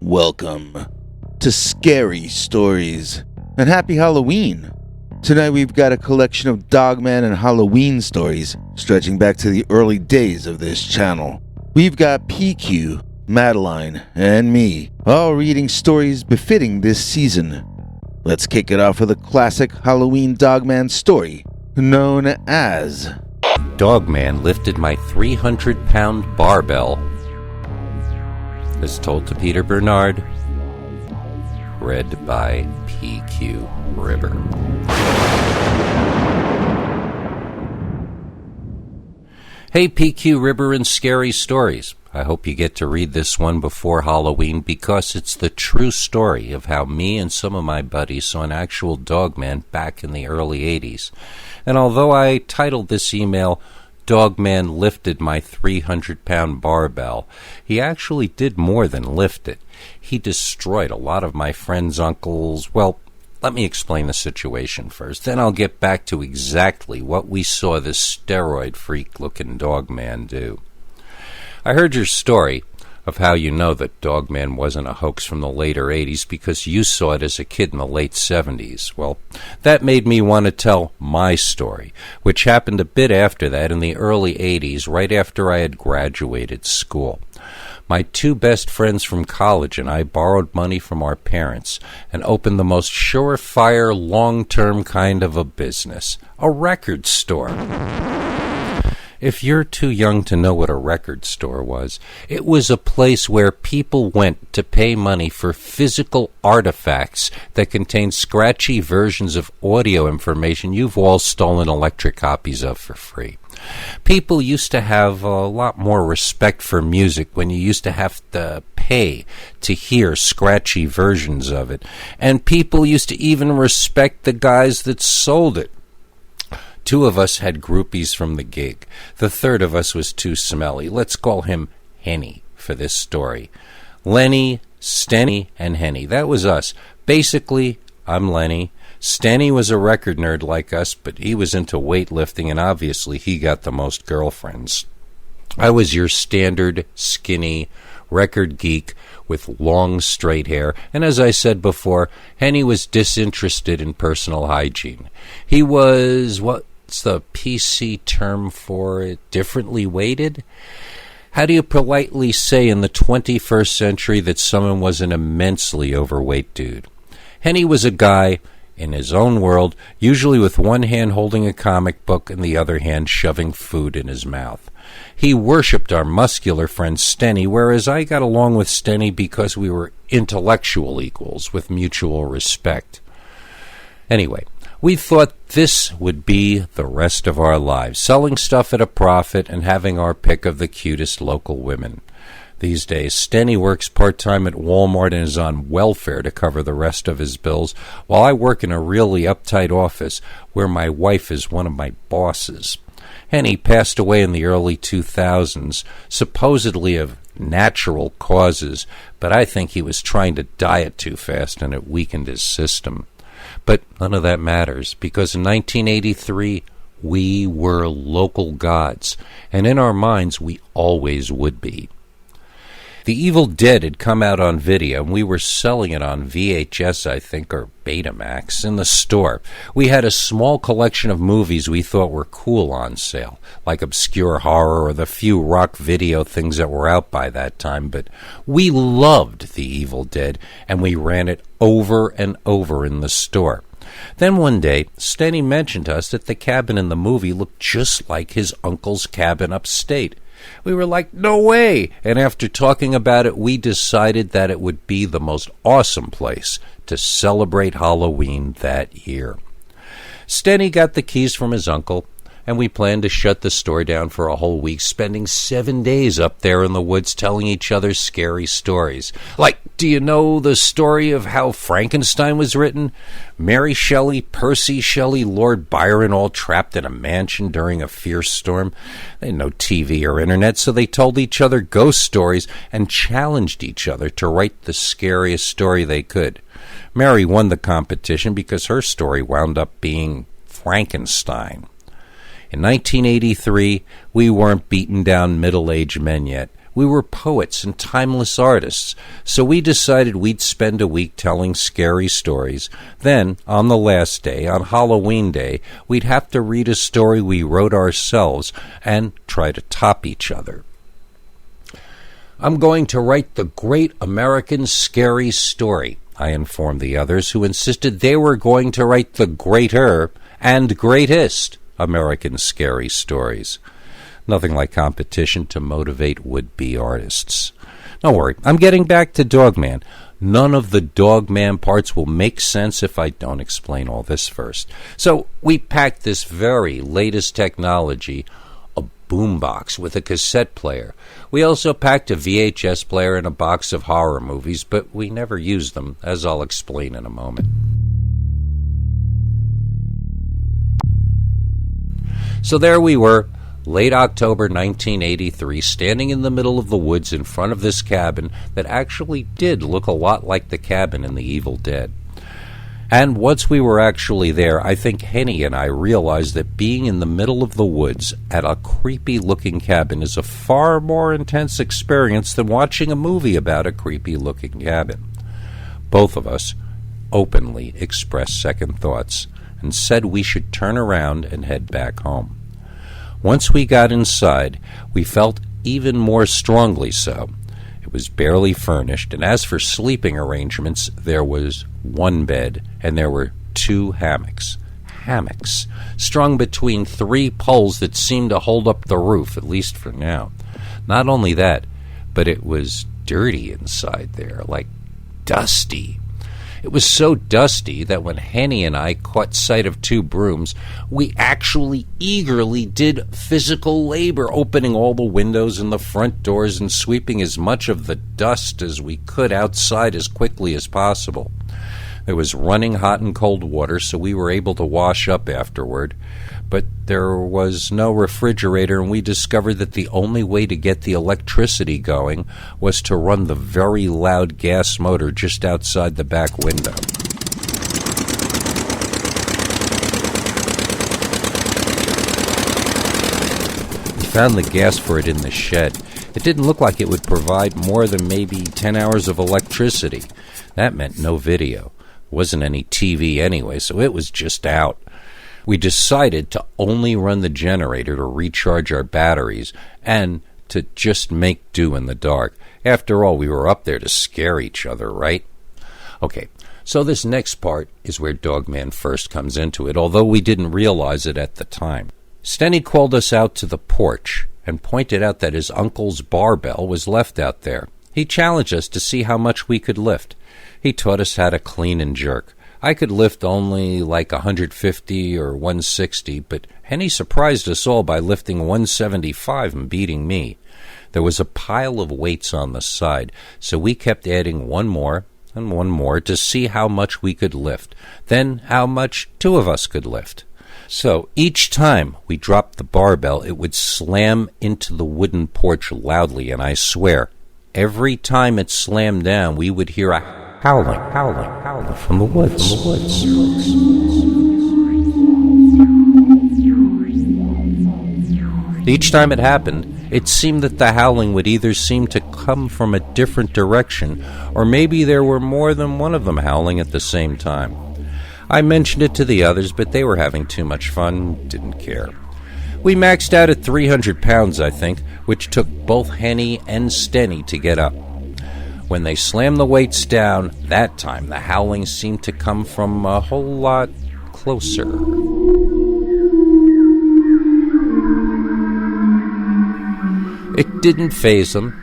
Welcome to Scary Stories and Happy Halloween. Tonight we've got a collection of Dogman and Halloween stories stretching back to the early days of this channel. We've got PQ, Madeline, and me, all reading stories befitting this season. Let's kick it off with a classic Halloween Dogman story known as Dogman Lifted My 300-Pound Barbell. As told to Peter Bernard. Read by PQ River. Hey, PQ River and Scary Stories. I hope you get to read this one before Halloween because it's the true story of how me and some of my buddies saw an actual Dogman back in the early 80s. And although I titled this email, Dogman Lifted My 300-Pound Barbell, he actually did more than lift it. He destroyed a lot of my friends' uncles. Well, let me explain the situation first. Then I'll get back to exactly what we saw this steroid freak-looking Dogman do. I heard your story of how you know that Dogman wasn't a hoax from the later 80s because you saw it as a kid in the late 70s. Well, that made me want to tell my story, which happened a bit after that in the early 80s, right after I had graduated school. My two best friends from college and I borrowed money from our parents and opened the most surefire, long-term kind of a business, a record store. If you're too young to know what a record store was, it was a place where people went to pay money for physical artifacts that contained scratchy versions of audio information you've all stolen electric copies of for free. People used to have a lot more respect for music when you used to have to pay to hear scratchy versions of it. And people used to even respect the guys that sold it. Two of us had groupies from the gig. The third of us was too smelly. Let's call him Henny for this story. Lenny, Stenny, and Henny. That was us. Basically, I'm Lenny. Stenny was a record nerd like us, but he was into weightlifting, and obviously he got the most girlfriends. I was your standard, skinny, record geek with long, straight hair, and as I said before, Henny was disinterested in personal hygiene. He was, what's the PC term for it, differently weighted? How do you politely say in the 21st century that someone was an immensely overweight dude? Henny was a guy in his own world, usually with one hand holding a comic book and the other hand shoving food in his mouth. He worshipped our muscular friend Stenny, whereas I got along with Stenny because we were intellectual equals with mutual respect. Anyway, we thought this would be the rest of our lives, selling stuff at a profit and having our pick of the cutest local women. These days, Stenny works part-time at Walmart and is on welfare to cover the rest of his bills, while I work in a really uptight office where my wife is one of my bosses. Henny passed away in the early 2000s, supposedly of natural causes, but I think he was trying to diet too fast and it weakened his system. But none of that matters, because in 1983, we were local gods, and in our minds, we always would be. The Evil Dead had come out on video, and we were selling it on VHS, I think, or Betamax, in the store. We had a small collection of movies we thought were cool on sale, like obscure horror or the few rock video things that were out by that time, but we loved The Evil Dead, and we ran it over and over in the store. Then one day, Stenny mentioned to us that the cabin in the movie looked just like his uncle's cabin upstate. We were like, no way! And after talking about it, we decided that it would be the most awesome place to celebrate Halloween that year. Stenny got the keys from his uncle, and we planned to shut the store down for a whole week, spending 7 days up there in the woods telling each other scary stories. Like, do you know the story of how Frankenstein was written? Mary Shelley, Percy Shelley, Lord Byron all trapped in a mansion during a fierce storm. They had no TV or internet, so they told each other ghost stories and challenged each other to write the scariest story they could. Mary won the competition because her story wound up being Frankenstein. In 1983, we weren't beaten down middle-aged men yet. We were poets and timeless artists, so we decided we'd spend a week telling scary stories. Then, on the last day, on Halloween Day, we'd have to read a story we wrote ourselves and try to top each other. I'm going to write the great American scary story, I informed the others, who insisted they were going to write the greater and greatest American scary stories. Nothing like competition to motivate would-be artists. Don't worry, I'm getting back to Dogman. None of the Dogman parts will make sense if I don't explain all this first. So we packed this very latest technology, a boombox with a cassette player. We also packed a VHS player and a box of horror movies, but we never used them, as I'll explain in a moment. So there we were, late October 1983, standing in the middle of the woods in front of this cabin that actually did look a lot like the cabin in The Evil Dead. And once we were actually there, I think Henny and I realized that being in the middle of the woods at a creepy-looking cabin is a far more intense experience than watching a movie about a creepy-looking cabin. Both of us openly expressed second thoughts and said we should turn around and head back home. Once we got inside, we felt even more strongly so. It was barely furnished, and as for sleeping arrangements, there was one bed, and there were 2 hammocks. Hammocks, strung between 3 poles that seemed to hold up the roof, at least for now. Not only that, but it was dirty inside there, like dusty. It was so dusty that when Henny and I caught sight of 2 brooms, we actually eagerly did physical labor, opening all the windows and the front doors and sweeping as much of the dust as we could outside as quickly as possible. There was running hot and cold water, so we were able to wash up afterward. But there was no refrigerator, and we discovered that the only way to get the electricity going was to run the very loud gas motor just outside the back window. We found the gas for it in the shed. It didn't look like it would provide more than maybe 10 hours of electricity. That meant no video. Wasn't any TV anyway, so it was just out. We decided to only run the generator to recharge our batteries and to just make do in the dark. After all, we were up there to scare each other, right? Okay, so this next part is where Dogman first comes into it, although we didn't realize it at the time. Stenny called us out to the porch and pointed out that his uncle's barbell was left out there. He challenged us to see how much we could lift. He taught us how to clean and jerk. I could lift only like 150 or 160, but Henny surprised us all by lifting 175 and beating me. There was a pile of weights on the side, so we kept adding one more and one more to see how much we could lift, then how much 2 of us could lift. So each time we dropped the barbell, it would slam into the wooden porch loudly, and I swear, every time it slammed down, we would hear a howling from the woods. Each time it happened, it seemed that the howling would either seem to come from a different direction, or maybe there were more than one of them howling at the same time. I mentioned it to the others, but they were having too much fun, didn't care. We maxed out at 300 pounds, I think, which took both Henny and Stenny to get up. When they slammed the weights down, that time the howling seemed to come from a whole lot closer. It didn't faze them,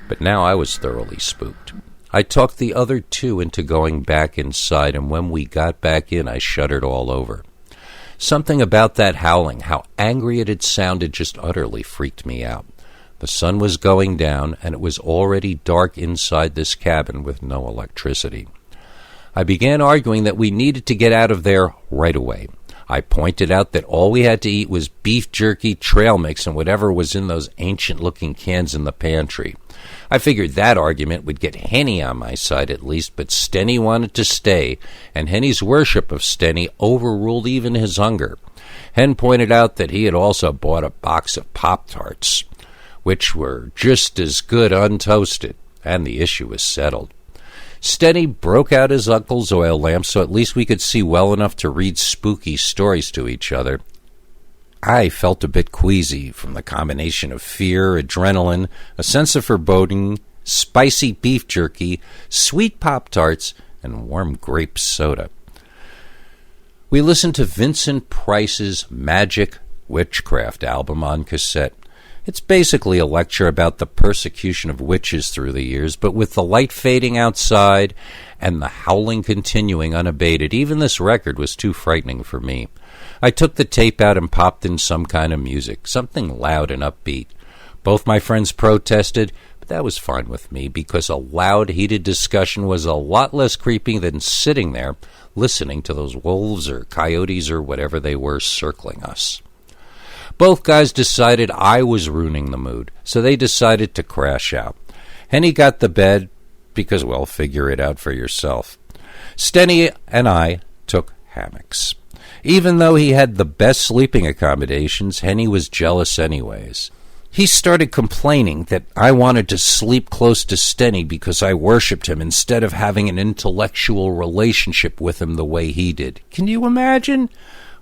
but now I was thoroughly spooked. I talked the other 2 into going back inside, and when we got back in, I shuddered all over. Something about that howling, how angry it had sounded, just utterly freaked me out. The sun was going down, and it was already dark inside this cabin with no electricity. I began arguing that we needed to get out of there right away. I pointed out that all we had to eat was beef jerky, trail mix, and whatever was in those ancient-looking cans in the pantry. I figured that argument would get Henny on my side at least, but Stenny wanted to stay, and Henny's worship of Stenny overruled even his hunger. Hen pointed out that he had also bought a box of Pop-Tarts. which were just as good untoasted, and the issue was settled. Stenny broke out his uncle's oil lamp so at least we could see well enough to read spooky stories to each other. I felt a bit queasy from the combination of fear, adrenaline, a sense of foreboding, spicy beef jerky, sweet Pop-Tarts, and warm grape soda. We listened to Vincent Price's Magic Witchcraft album on cassette. It's basically a lecture about the persecution of witches through the years, but with the light fading outside and the howling continuing unabated, even this record was too frightening for me. I took the tape out and popped in some kind of music, something loud and upbeat. Both my friends protested, but that was fine with me because a loud, heated discussion was a lot less creepy than sitting there listening to those wolves or coyotes or whatever they were circling us. Both guys decided I was ruining the mood, so they decided to crash out. Henny got the bed because, well, figure it out for yourself. Stenny and I took hammocks. Even though he had the best sleeping accommodations, Henny was jealous anyways. He started complaining that I wanted to sleep close to Stenny because I worshipped him instead of having an intellectual relationship with him the way he did. Can you imagine?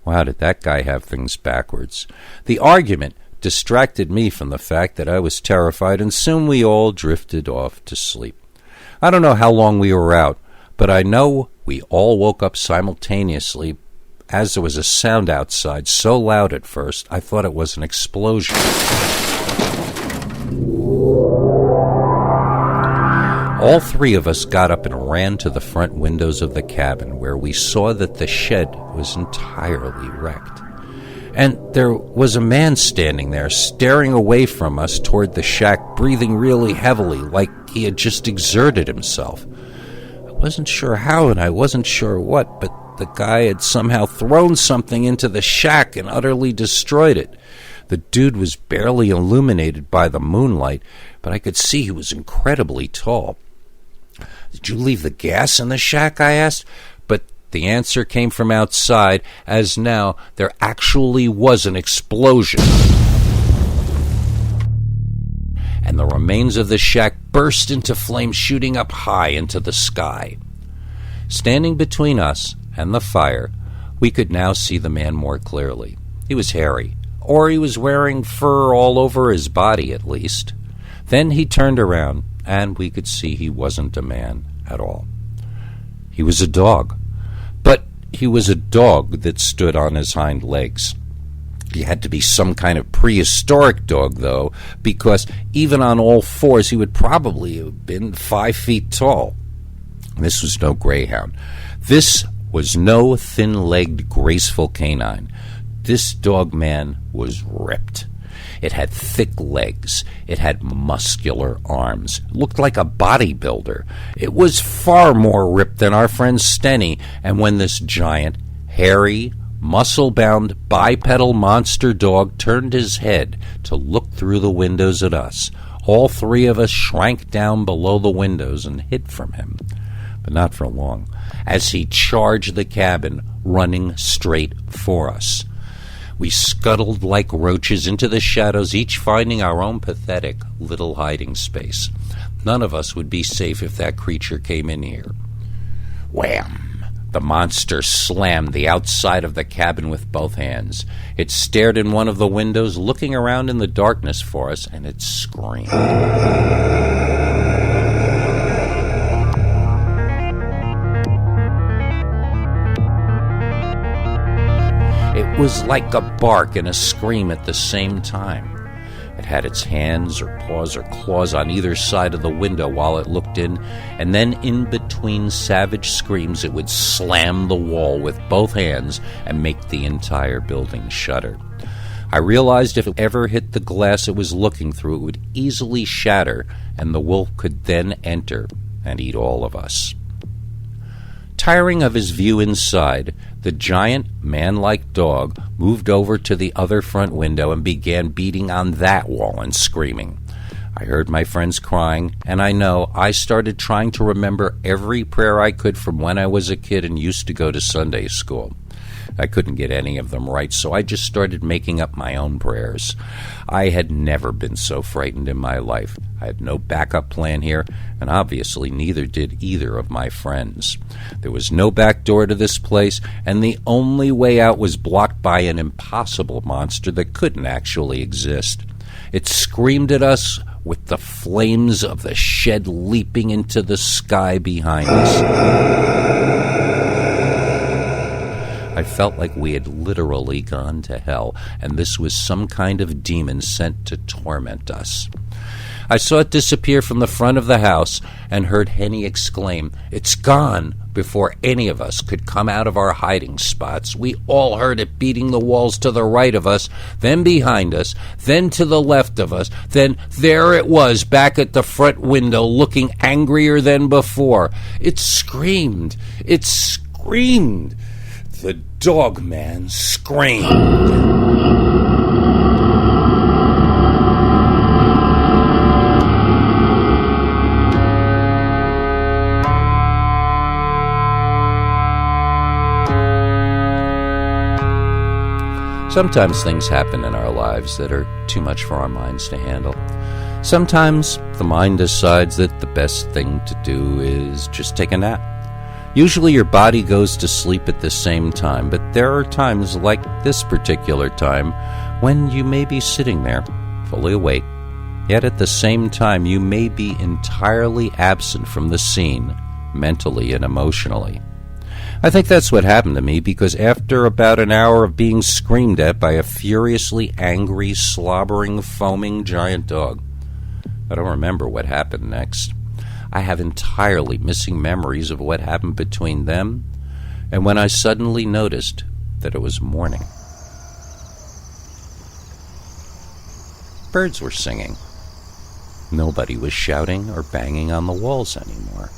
Wow, did that guy have things backwards. The argument distracted me from the fact that I was terrified, and soon we all drifted off to sleep. I don't know how long we were out, but I know we all woke up simultaneously as there was a sound outside so loud at first I thought it was an explosion. All three of us got up and ran to the front windows of the cabin, where we saw that the shed was entirely wrecked. And there was a man standing there, staring away from us toward the shack, breathing really heavily, like he had just exerted himself. I wasn't sure how and I wasn't sure what, but the guy had somehow thrown something into the shack and utterly destroyed it. The dude was barely illuminated by the moonlight, but I could see he was incredibly tall. "Did you leave the gas in the shack?" I asked. But the answer came from outside, as now there actually was an explosion. And the remains of the shack burst into flames, shooting up high into the sky. Standing between us and the fire, we could now see the man more clearly. He was hairy, or he was wearing fur all over his body at least. Then he turned around, and we could see he wasn't a man at all. He was a dog, but he was a dog that stood on his hind legs. He had to be some kind of prehistoric dog, though, because even on all fours he would probably have been 5 feet tall. This was no greyhound. This was no thin-legged, graceful canine. This dog man was ripped. It had thick legs. It had muscular arms. It looked like a bodybuilder. It was far more ripped than our friend Stenny, and when this giant, hairy, muscle-bound, bipedal monster dog turned his head to look through the windows at us, all three of us shrank down below the windows and hid from him. But not for long, as he charged the cabin, running straight for us. We scuttled like roaches into the shadows, each finding our own pathetic little hiding space. None of us would be safe if that creature came in here. Wham! The monster slammed the outside of the cabin with both hands. It stared in one of the windows, looking around in the darkness for us, and it screamed. It was like a bark and a scream at the same time. It had its hands or paws or claws on either side of the window while it looked in, and then in between savage screams it would slam the wall with both hands and make the entire building shudder. I realized if it ever hit the glass it was looking through, it would easily shatter, and the wolf could then enter and eat all of us. Tiring of his view inside, the giant, man-like dog moved over to the other front window and began beating on that wall and screaming. I heard my friends crying, and I know I started trying to remember every prayer I could from when I was a kid and used to go to Sunday school. I couldn't get any of them right, so I just started making up my own prayers. I had never been so frightened in my life. I had no backup plan here, and obviously neither did either of my friends. There was no back door to this place, and the only way out was blocked by an impossible monster that couldn't actually exist. It screamed at us with the flames of the shed leaping into the sky behind us. I felt like we had literally gone to hell, and this was some kind of demon sent to torment us. I saw it disappear from the front of the house and heard Henny exclaim, "It's gone!" before any of us could come out of our hiding spots. We all heard it beating the walls to the right of us, then behind us, then to the left of us, then there it was back at the front window looking angrier than before. It screamed! It screamed! The Dogman screamed! Sometimes things happen in our lives that are too much for our minds to handle. Sometimes the mind decides that the best thing to do is just take a nap. Usually your body goes to sleep at the same time, but there are times like this particular time when you may be sitting there, fully awake, yet at the same time you may be entirely absent from the scene, mentally and emotionally. I think that's what happened to me, because after about an hour of being screamed at by a furiously angry, slobbering, foaming giant dog, I don't remember what happened next. I have entirely missing memories of what happened between them and when I suddenly noticed that it was morning. Birds were singing. Nobody was shouting or banging on the walls anymore.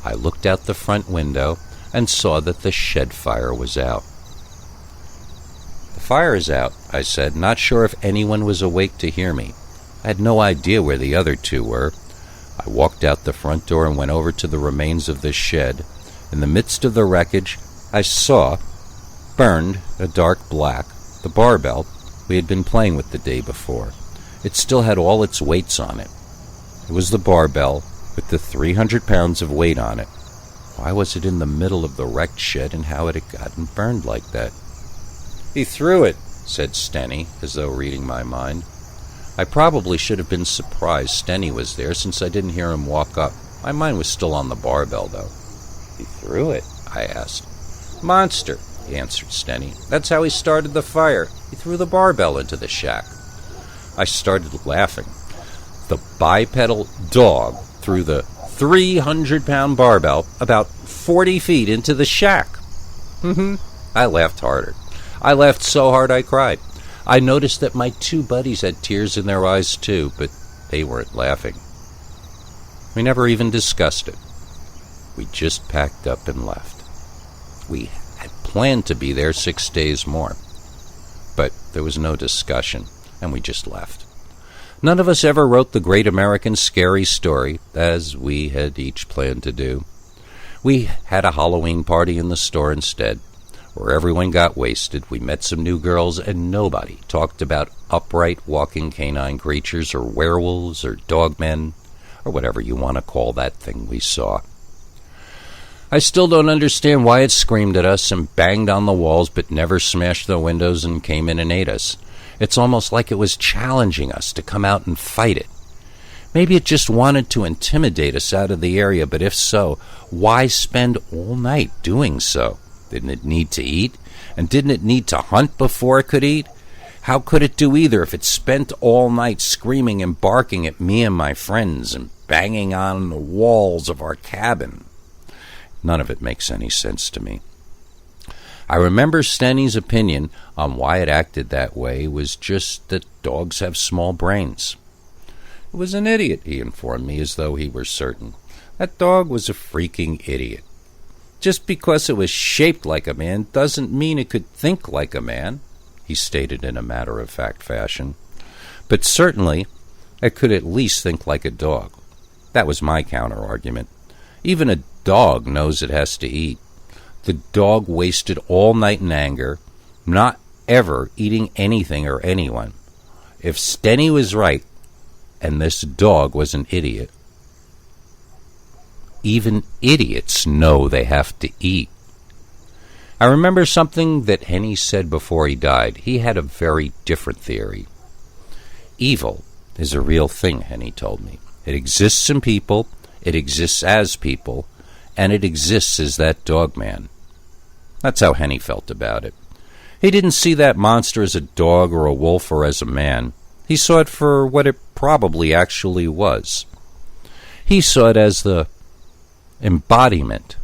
I looked out the front window and saw that the shed fire was out. "The fire is out," I said, not sure if anyone was awake to hear me. I had no idea where the other two were. I walked out the front door and went over to the remains of the shed. In the midst of the wreckage, I saw, burned a dark black, the barbell we had been playing with the day before. It still had all its weights on it. It was the barbell with the 300 pounds of weight on it. Why was it in the middle of the wrecked shed, and how had it gotten burned like that? "He threw it," said Stenny, as though reading my mind. I probably should have been surprised Stenny was there, since I didn't hear him walk up. My mind was still on the barbell, though. "He threw it?" I asked. "Monster," answered Stenny. "That's how he started the fire. He threw the barbell into the shack." I started laughing. The bipedal dog threw the 300-pound barbell about 40 feet into the shack. I laughed harder. I laughed so hard I cried. I noticed that my two buddies had tears in their eyes too, but they weren't laughing. We never even discussed it. We just packed up and left. We had planned to be there 6 days more, but there was no discussion, and we just left. None of us ever wrote the great American scary story, as we had each planned to do. We had a Halloween party in the store instead, where everyone got wasted. We met some new girls, and nobody talked about upright walking canine creatures or werewolves or dogmen or whatever you want to call that thing we saw. I still don't understand why it screamed at us and banged on the walls but never smashed the windows and came in and ate us. It's almost like it was challenging us to come out and fight it. Maybe it just wanted to intimidate us out of the area, but if so, why spend all night doing so? Didn't it need to eat? And didn't it need to hunt before it could eat? How could it do either if it spent all night screaming and barking at me and my friends and banging on the walls of our cabin? None of it makes any sense to me. I remember Stenny's opinion on why it acted that way was just that dogs have small brains. It was an idiot, he informed me, as though he were certain. That dog was a freaking idiot. Just because it was shaped like a man doesn't mean it could think like a man, he stated in a matter-of-fact fashion. But certainly, it could at least think like a dog. That was my counter-argument. Even a dog knows it has to eat. The dog wasted all night in anger, not ever eating anything or anyone. If Stenny was right, and this dog was an idiot, even idiots know they have to eat. I remember something that Henny said before he died. He had a very different theory. Evil is a real thing, Henny told me. It exists in people, it exists as people, and it exists as that dogman. That's how Henny felt about it. He didn't see that monster as a dog or a wolf or as a man. He saw it for what it probably actually was. He saw it as the embodiment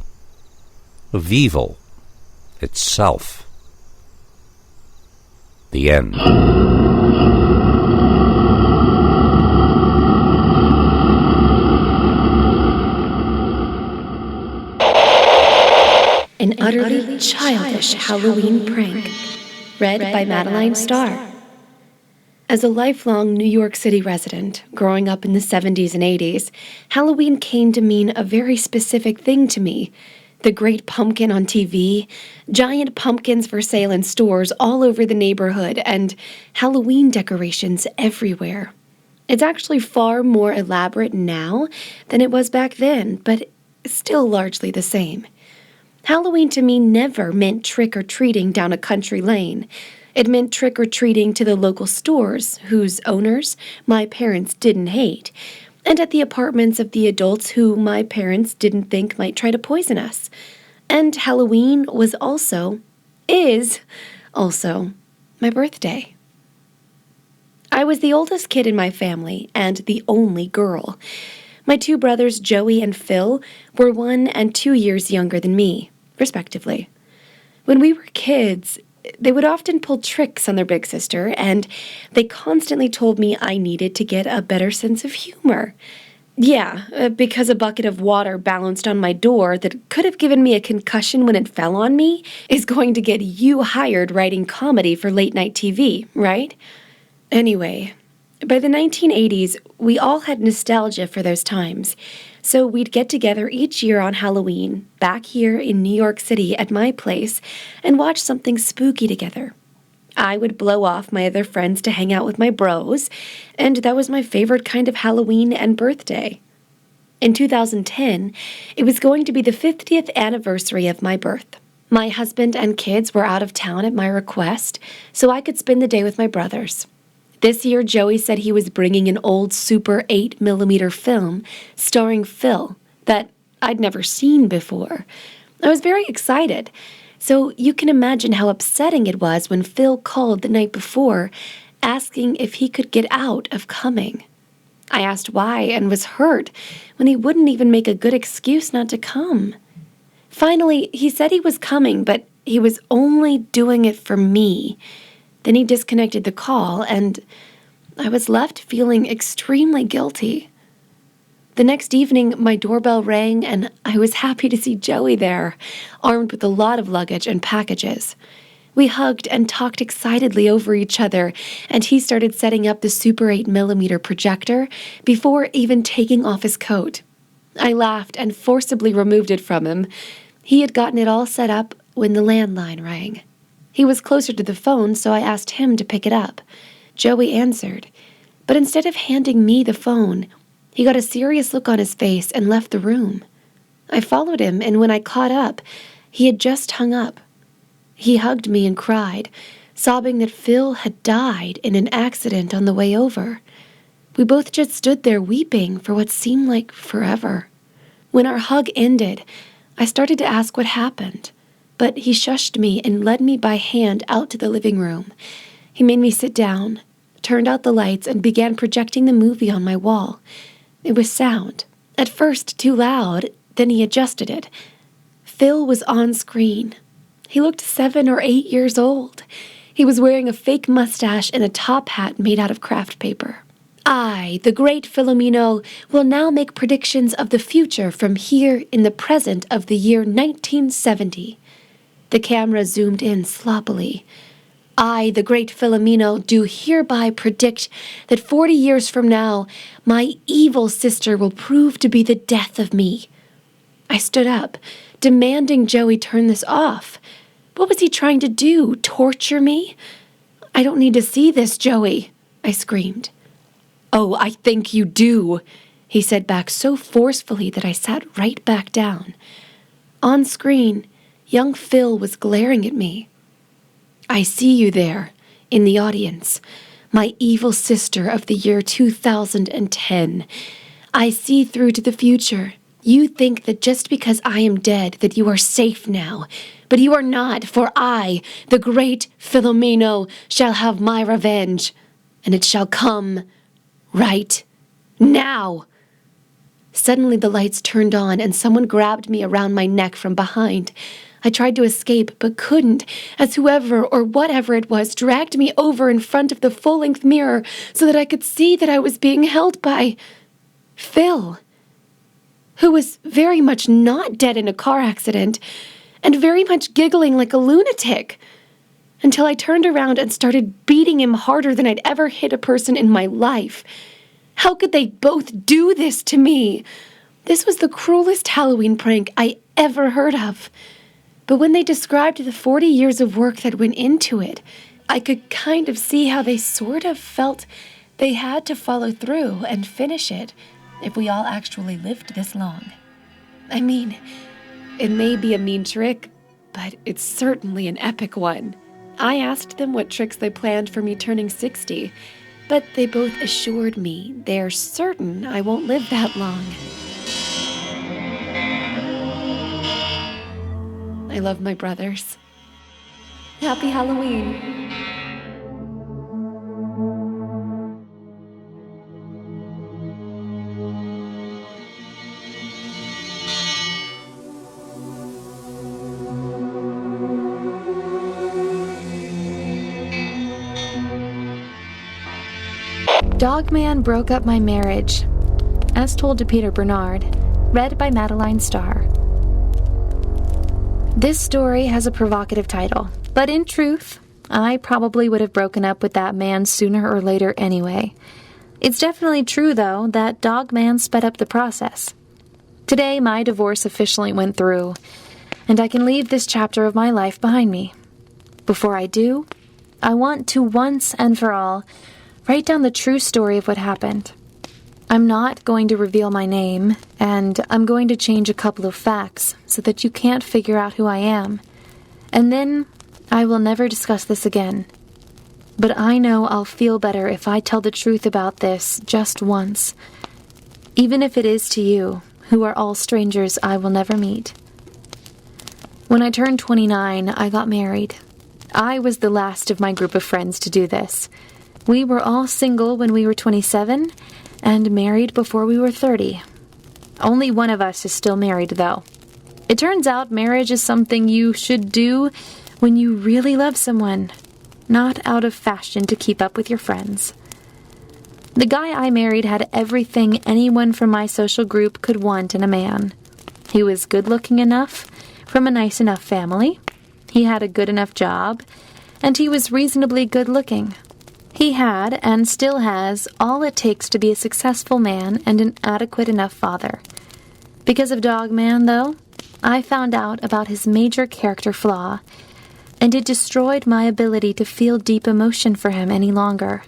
of evil itself. The end. An utterly childish Halloween prank. Read by Madeline Starr. As a lifelong New York City resident, growing up in the 70s and 80s, Halloween came to mean a very specific thing to me. The Great Pumpkin on TV, giant pumpkins for sale in stores all over the neighborhood, and Halloween decorations everywhere. It's actually far more elaborate now than it was back then, but still largely the same. Halloween to me never meant trick-or-treating down a country lane. It meant trick-or-treating to the local stores, whose owners my parents didn't hate, and at the apartments of the adults who my parents didn't think might try to poison us. And Halloween is also, my birthday. I was the oldest kid in my family, and the only girl. My two brothers, Joey and Phil, were 1 and 2 years younger than me, respectively. When we were kids, they would often pull tricks on their big sister, and they constantly told me I needed to get a better sense of humor. Yeah, because a bucket of water balanced on my door that could have given me a concussion when it fell on me is going to get you hired writing comedy for late-night TV, right? Anyway, by the 1980s, we all had nostalgia for those times, so we'd get together each year on Halloween, back here in New York City at my place, and watch something spooky together. I would blow off my other friends to hang out with my bros, and that was my favorite kind of Halloween and birthday. In 2010, it was going to be the 50th anniversary of my birth. My husband and kids were out of town at my request, so I could spend the day with my brothers. This year, Joey said he was bringing an old Super 8mm film starring Phil that I'd never seen before. I was very excited, so you can imagine how upsetting it was when Phil called the night before, asking if he could get out of coming. I asked why and was hurt when he wouldn't even make a good excuse not to come. Finally, he said he was coming, but he was only doing it for me. Then he disconnected the call, and I was left feeling extremely guilty. The next evening, my doorbell rang, and I was happy to see Joey there, armed with a lot of luggage and packages. We hugged and talked excitedly over each other, and he started setting up the Super 8mm projector before even taking off his coat. I laughed and forcibly removed it from him. He had gotten it all set up when the landline rang. He was closer to the phone, so I asked him to pick it up. Joey answered, but instead of handing me the phone, he got a serious look on his face and left the room. I followed him, and when I caught up, he had just hung up. He hugged me and cried, sobbing that Phil had died in an accident on the way over. We both just stood there weeping for what seemed like forever. When our hug ended, I started to ask what happened. But he shushed me and led me by hand out to the living room. He made me sit down, turned out the lights, and began projecting the movie on my wall. It was sound. At first too loud, then he adjusted it. Phil was on screen. He looked 7 or 8 years old. He was wearing a fake mustache and a top hat made out of craft paper. I, the great Philomeno, will now make predictions of the future from here in the present of the year 1970. The camera zoomed in sloppily. I, the great Philomeno, do hereby predict that 40 years from now, my evil sister will prove to be the death of me. I stood up, demanding Joey turn this off. What was he trying to do? Torture me? I don't need to see this, Joey, I screamed. Oh, I think you do, he said back so forcefully that I sat right back down. On screen, young Phil was glaring at me. I see you there, in the audience, my evil sister of the year 2010. I see through to the future. You think that just because I am dead that you are safe now, but you are not, for I, the great Philomeno, shall have my revenge, and it shall come right now. Suddenly the lights turned on and someone grabbed me around my neck from behind. I tried to escape, but couldn't, as whoever or whatever it was dragged me over in front of the full-length mirror so that I could see that I was being held by Phil, who was very much not dead in a car accident and very much giggling like a lunatic, until I turned around and started beating him harder than I'd ever hit a person in my life. How could they both do this to me? This was the cruelest Halloween prank I ever heard of. But when they described the 40 years of work that went into it, I could kind of see how they sort of felt they had to follow through and finish it if we all actually lived this long. I mean, it may be a mean trick, but it's certainly an epic one. I asked them what tricks they planned for me turning 60, but they both assured me they're certain I won't live that long. I love my brothers. Happy Halloween. Dogman broke up my marriage, as told to Peter Bernard, read by Madeline Starr. This story has a provocative title, but in truth, I probably would have broken up with that man sooner or later anyway. It's definitely true, though, that Dogman sped up the process. Today, my divorce officially went through, and I can leave this chapter of my life behind me. Before I do, I want to once and for all write down the true story of what happened. I'm not going to reveal my name, and I'm going to change a couple of facts so that you can't figure out who I am. And then I will never discuss this again. But I know I'll feel better if I tell the truth about this just once, even if it is to you, who are all strangers I will never meet. When I turned 29, I got married. I was the last of my group of friends to do this. We were all single when we were 27, and married before we were 30. Only one of us is still married, though. It turns out marriage is something you should do when you really love someone, not out of fashion to keep up with your friends. The guy I married had everything anyone from my social group could want in a man. He was good-looking enough, from a nice enough family, he had a good enough job, and he was reasonably good-looking. He had, and still has, all it takes to be a successful man and an adequate enough father. Because of Dogman, though, I found out about his major character flaw, and it destroyed my ability to feel deep emotion for him any longer.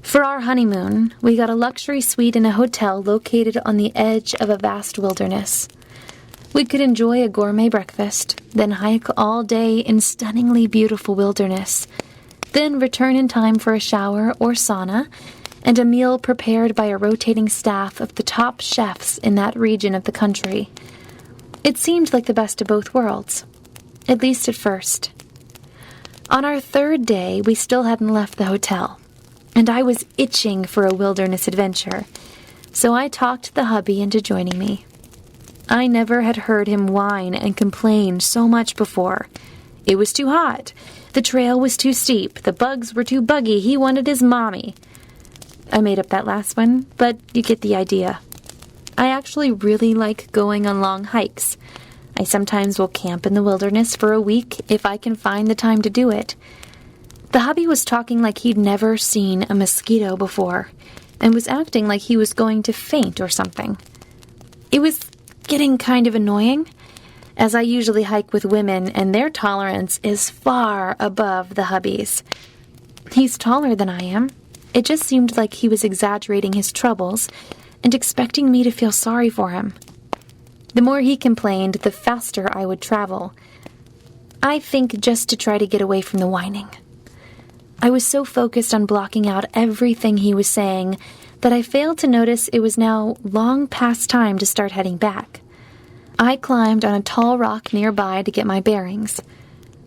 For our honeymoon, we got a luxury suite in a hotel located on the edge of a vast wilderness. We could enjoy a gourmet breakfast, then hike all day in stunningly beautiful wilderness, then return in time for a shower or sauna, and a meal prepared by a rotating staff of the top chefs in that region of the country. It seemed like the best of both worlds, at least at first. On our third day, we still hadn't left the hotel, and I was itching for a wilderness adventure, so I talked the hubby into joining me. I never had heard him whine and complain so much before. It was too hot. The trail was too steep. The bugs were too buggy. He wanted his mommy. I made up that last one, but you get the idea. I actually really like going on long hikes. I sometimes will camp in the wilderness for a week if I can find the time to do it. The hubby was talking like he'd never seen a mosquito before, and was acting like he was going to faint or something. It was getting kind of annoying, as I usually hike with women and their tolerance is far above the hubby's. He's taller than I am. It just seemed like he was exaggerating his troubles and expecting me to feel sorry for him. The more he complained, the faster I would travel. I think just to try to get away from the whining. I was so focused on blocking out everything he was saying that I failed to notice it was now long past time to start heading back. I climbed on a tall rock nearby to get my bearings.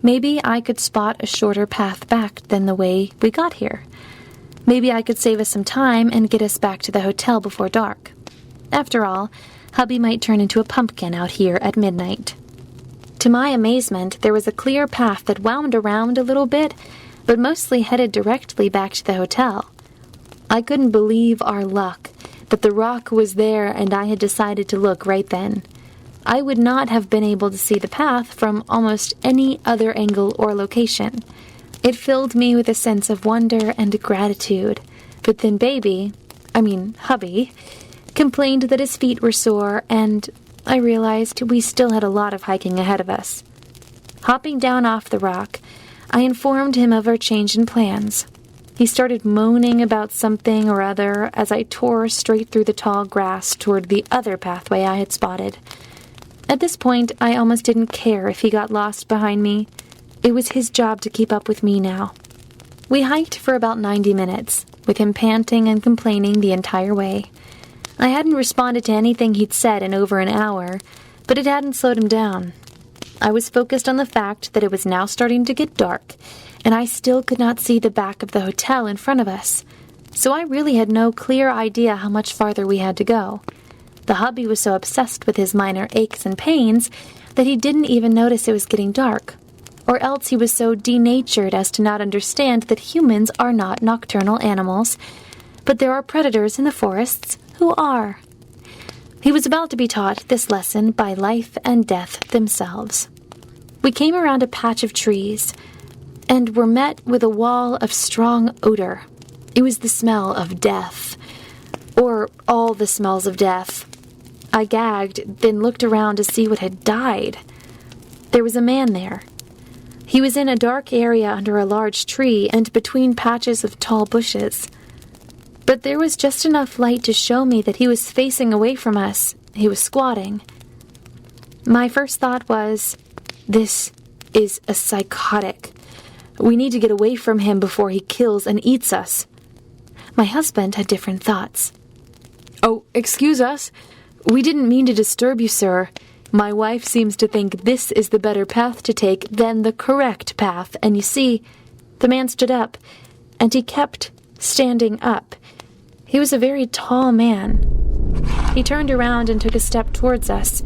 Maybe I could spot a shorter path back than the way we got here. Maybe I could save us some time and get us back to the hotel before dark. After all, hubby might turn into a pumpkin out here at midnight. To my amazement, there was a clear path that wound around a little bit, but mostly headed directly back to the hotel. I couldn't believe our luck, that the rock was there and I had decided to look right then. I would not have been able to see the path from almost any other angle or location. It filled me with a sense of wonder and gratitude. But then hubby, complained that his feet were sore, and I realized we still had a lot of hiking ahead of us. Hopping down off the rock, I informed him of our change in plans. He started moaning about something or other as I tore straight through the tall grass toward the other pathway I had spotted. At this point, I almost didn't care if he got lost behind me. It was his job to keep up with me now. We hiked for about 90 minutes, with him panting and complaining the entire way. I hadn't responded to anything he'd said in over an hour, but it hadn't slowed him down. I was focused on the fact that it was now starting to get dark, and I still could not see the back of the hotel in front of us, so I really had no clear idea how much farther we had to go. The hubby was so obsessed with his minor aches and pains that he didn't even notice it was getting dark, or else he was so denatured as to not understand that humans are not nocturnal animals, but there are predators in the forests who are. He was about to be taught this lesson by life and death themselves. We came around a patch of trees, and were met with a wall of strong odor. It was the smell of death, or all the smells of death. I gagged, then looked around to see what had died. There was a man there. He was in a dark area under a large tree and between patches of tall bushes. But there was just enough light to show me that he was facing away from us. He was squatting. My first thought was, this is a psychotic. We need to get away from him before he kills and eats us. My husband had different thoughts. Oh, excuse us. We didn't mean to disturb you, sir. My wife seems to think this is the better path to take than the correct path, and you see, the man stood up, and he kept standing up. He was a very tall man. He turned around and took a step towards us,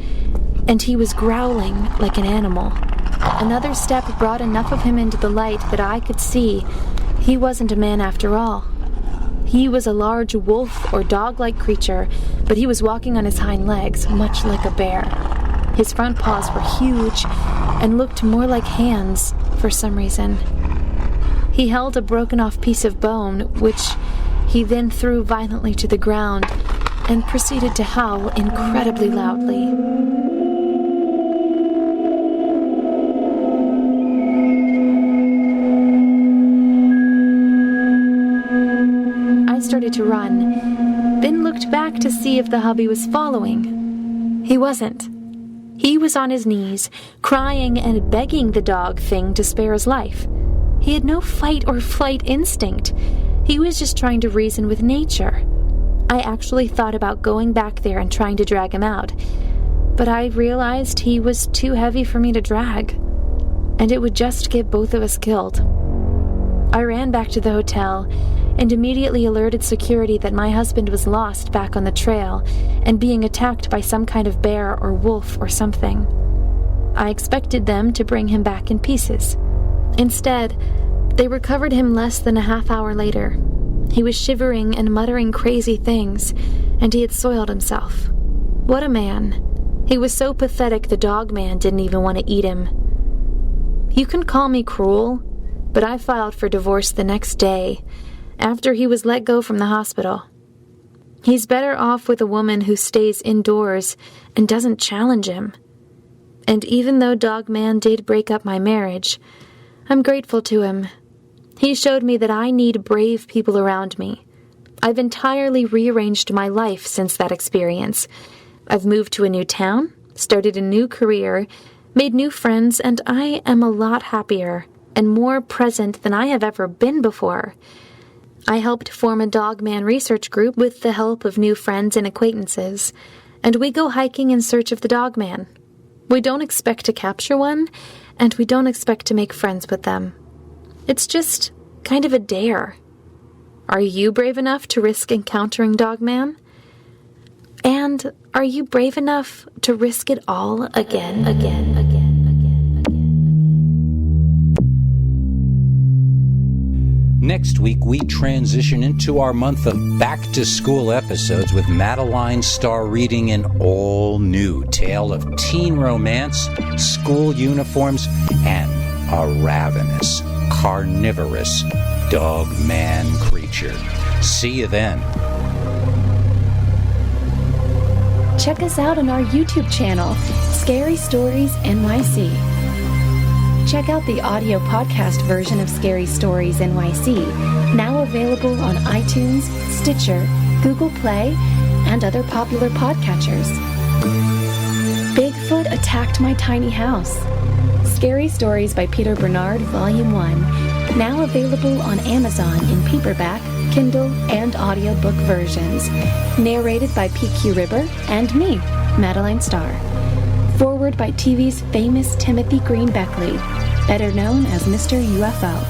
and he was growling like an animal. Another step brought enough of him into the light that I could see he wasn't a man after all. He was a large wolf or dog-like creature, but he was walking on his hind legs, much like a bear. His front paws were huge and looked more like hands for some reason. He held a broken-off piece of bone, which he then threw violently to the ground and proceeded to howl incredibly loudly. I started to run, then looked back to see if the hubby was following. He wasn't. He was on his knees, crying and begging the dog thing to spare his life. He had no fight or flight instinct. He was just trying to reason with nature. I actually thought about going back there and trying to drag him out, but I realized he was too heavy for me to drag, and it would just get both of us killed. I ran back to the hotel and immediately alerted security that my husband was lost back on the trail and being attacked by some kind of bear or wolf or something. I expected them to bring him back in pieces. Instead, they recovered him less than a half hour later. He was shivering and muttering crazy things, and he had soiled himself. What a man. He was so pathetic the dogman didn't even want to eat him. You can call me cruel, but I filed for divorce the next day, after he was let go from the hospital. He's better off with a woman who stays indoors and doesn't challenge him. And even though Dogman did break up my marriage, I'm grateful to him. He showed me that I need brave people around me. I've entirely rearranged my life since that experience. I've moved to a new town, started a new career, made new friends, and I am a lot happier and more present than I have ever been before. I helped form a Dogman research group with the help of new friends and acquaintances, and we go hiking in search of the Dogman. We don't expect to capture one, and we don't expect to make friends with them. It's just kind of a dare. Are you brave enough to risk encountering Dogman? And are you brave enough to risk it all again? Next week, we transition into our month of back-to-school episodes with Madeline Starr reading an all-new tale of teen romance, school uniforms, and a ravenous, carnivorous dog-man creature. See you then. Check us out on our YouTube channel, Scary Stories NYC. Check out the audio podcast version of Scary Stories NYC, now available on iTunes, Stitcher, Google Play, and other popular podcatchers. Bigfoot Attacked My Tiny House. Scary Stories by Peter Bernard, Volume 1, now available on Amazon in paperback, Kindle, and audiobook versions. Narrated by PQ Ribber and me, Madeline Starr. Forward by TV's famous Timothy Green Beckley, better known as Mr. UFO.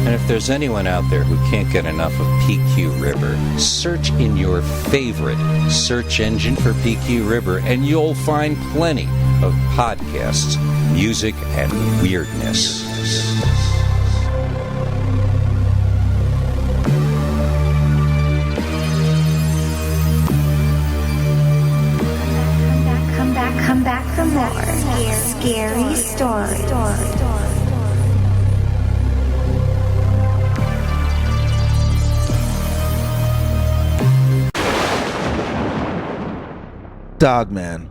And if there's anyone out there who can't get enough of PQ Ribber, search in your favorite search engine for PQ Ribber, and you'll find plenty of podcasts, music, and weirdness. Come back for more scary stories. Dogman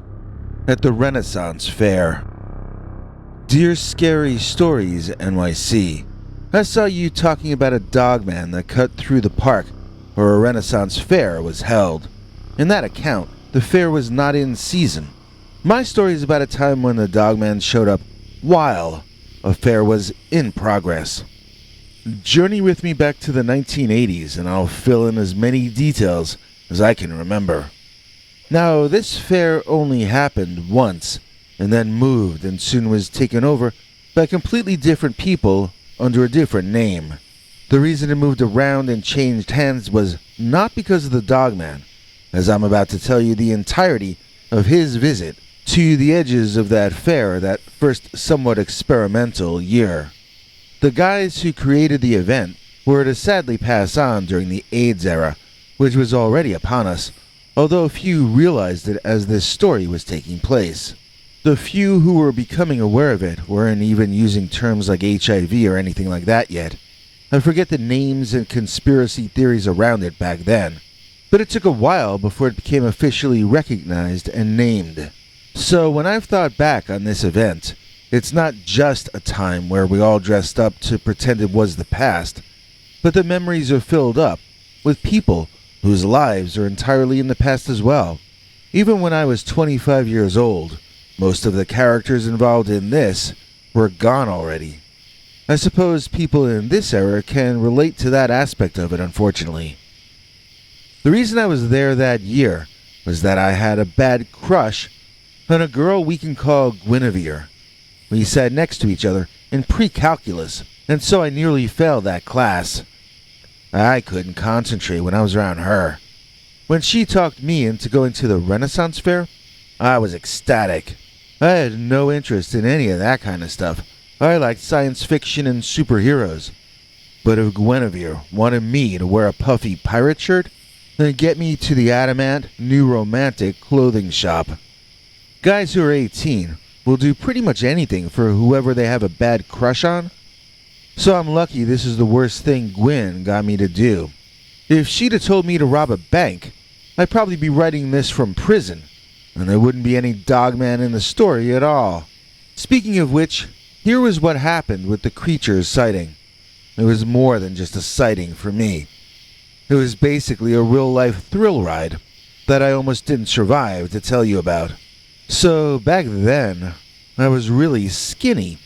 at the Renaissance Fair. Dear Scary Stories NYC, I saw you talking about a dogman that cut through the park where a Renaissance Fair was held. In that account, the fair was not in season. My story is about a time when the dogman showed up while a fair was in progress. Journey with me back to the 1980s and I'll fill in as many details as I can remember. Now, this fair only happened once and then moved and soon was taken over by completely different people under a different name. The reason it moved around and changed hands was not because of the dogman, as I'm about to tell you the entirety of his visit to the edges of that fair that first somewhat experimental year. The guys who created the event were to sadly pass on during the AIDS era, which was already upon us, although few realized it as this story was taking place. The few who were becoming aware of it weren't even using terms like HIV or anything like that yet. I forget the names and conspiracy theories around it back then, but it took a while before it became officially recognized and named. So when I've thought back on this event, it's not just a time where we all dressed up to pretend it was the past, but the memories are filled up with people whose lives are entirely in the past as well. Even when I was 25 years old, most of the characters involved in this were gone already. I suppose people in this era can relate to that aspect of it, unfortunately. The reason I was there that year was that I had a bad crush on a girl we can call Guinevere. We sat next to each other in pre-calculus, and so I nearly failed that class. I couldn't concentrate when I was around her. When she talked me into going to the Renaissance Fair, I was ecstatic. I had no interest in any of that kind of stuff. I liked science fiction and superheroes. But if Guinevere wanted me to wear a puffy pirate shirt, then get me to the Adamant New Romantic clothing shop. Guys who are 18 will do pretty much anything for whoever they have a bad crush on. So I'm lucky this is the worst thing Gwen got me to do. If she'd have told me to rob a bank, I'd probably be writing this from prison. and there wouldn't be any Dogman in the story at all. Speaking of which, here was what happened with the creature's sighting. It was more than just a sighting for me. It was basically a real-life thrill ride that I almost didn't survive to tell you about. So back then, I was really skinny,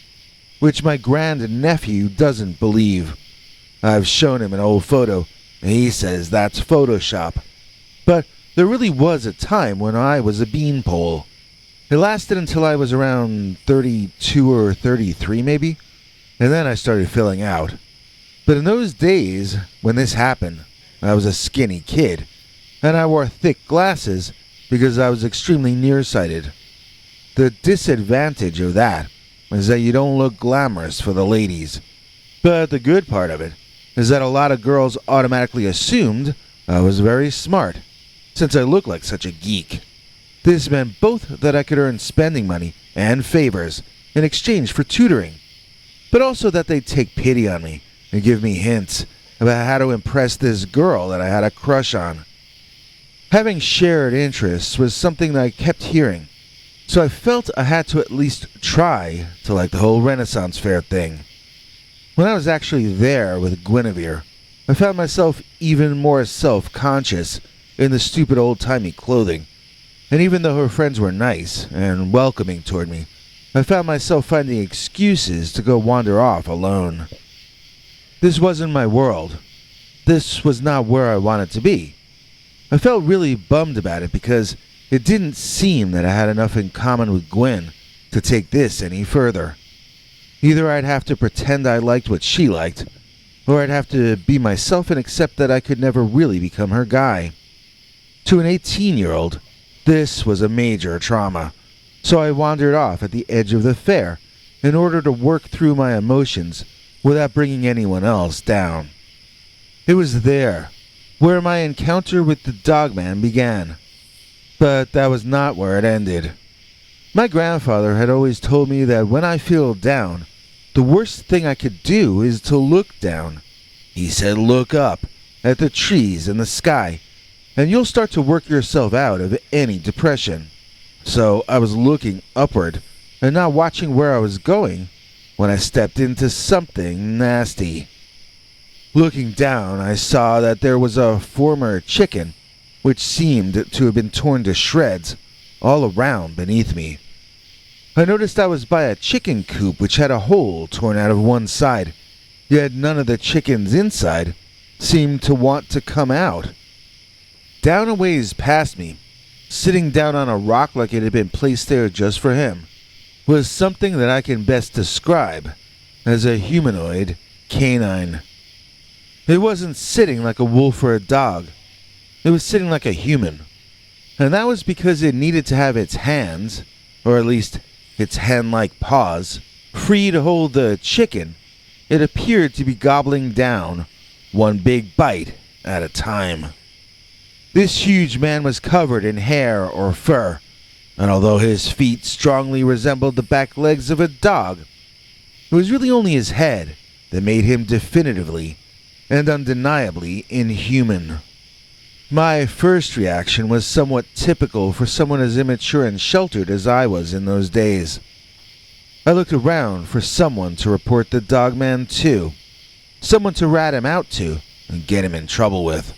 which my grand-nephew doesn't believe. I've shown him an old photo, and he says that's Photoshop. But there really was a time when I was a beanpole. It lasted until I was around 32 or 33 maybe, and then I started filling out. But in those days, when this happened, I was a skinny kid, and I wore thick glasses because I was extremely nearsighted. The disadvantage of that is that you don't look glamorous for the ladies. But the good part of it is that a lot of girls automatically assumed I was very smart, since I looked like such a geek. This meant both that I could earn spending money and favors in exchange for tutoring, but also that they'd take pity on me and give me hints about how to impress this girl that I had a crush on. Having shared interests was something that I kept hearing, so I felt I had to at least try to like the whole Renaissance Fair thing. When I was actually there with Guinevere, I found myself even more self-conscious in the stupid old-timey clothing, and even though her friends were nice and welcoming toward me, I found myself finding excuses to go wander off alone. This wasn't my world. This was not where I wanted to be. I felt really bummed about it because it didn't seem that I had enough in common with Gwen to take this any further. Either I'd have to pretend I liked what she liked, or I'd have to be myself and accept that I could never really become her guy. To an 18-year-old, this was a major trauma, so I wandered off at the edge of the fair in order to work through my emotions without bringing anyone else down. It was there where my encounter with the Dogman began, but that was not where it ended. My grandfather had always told me that when I feel down, the worst thing I could do is to look down. He said look up at the trees and the sky, and you'll start to work yourself out of any depression. So I was looking upward and not watching where I was going when I stepped into something nasty. Looking down, I saw that there was a former chicken, which seemed to have been torn to shreds, all around beneath me. I noticed I was by a chicken coop which had a hole torn out of one side, yet none of the chickens inside seemed to want to come out. Down a ways past me, sitting down on a rock like it had been placed there just for him, was something that I can best describe as a humanoid canine. It wasn't sitting like a wolf or a dog. It was sitting like a human. And that was because it needed to have its hands, or at least its hand-like paws, free to hold the chicken it appeared to be gobbling down, one big bite at a time. This huge man was covered in hair or fur, and although his feet strongly resembled the back legs of a dog, it was really only his head that made him definitively and undeniably inhuman. My first reaction was somewhat typical for someone as immature and sheltered as I was in those days. I looked around for someone to report the Dogman to, someone to rat him out to and get him in trouble with.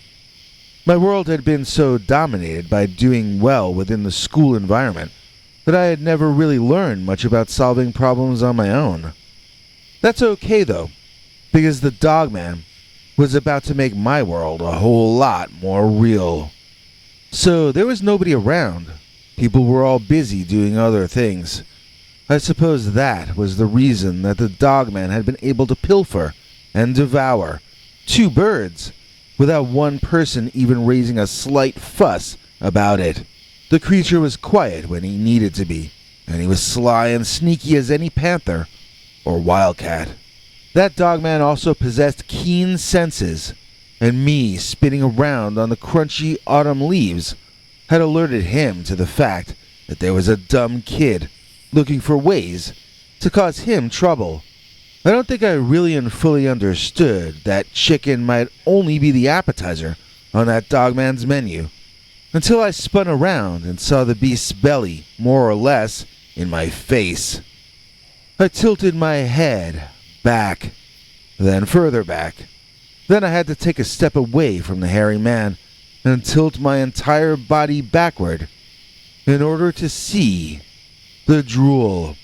My world had been so dominated by doing well within the school environment that I had never really learned much about solving problems on my own. That's okay though, because the Dogman was about to make my world a whole lot more real. So there was nobody around. People were all busy doing other things. I suppose that was the reason that the Dogman had been able to pilfer and devour 2 birds without one person even raising a slight fuss about it. The creature was quiet when he needed to be, and he was sly and sneaky as any panther or wildcat. That Dogman also possessed keen senses, and me spinning around on the crunchy autumn leaves had alerted him to the fact that there was a dumb kid looking for ways to cause him trouble. I don't think I really and fully understood that chicken might only be the appetizer on that Dogman's menu, until I spun around and saw the beast's belly, more or less, in my face. I tilted my head back, then further back. Then I had to take a step away from the hairy man and tilt my entire body backward in order to see the drool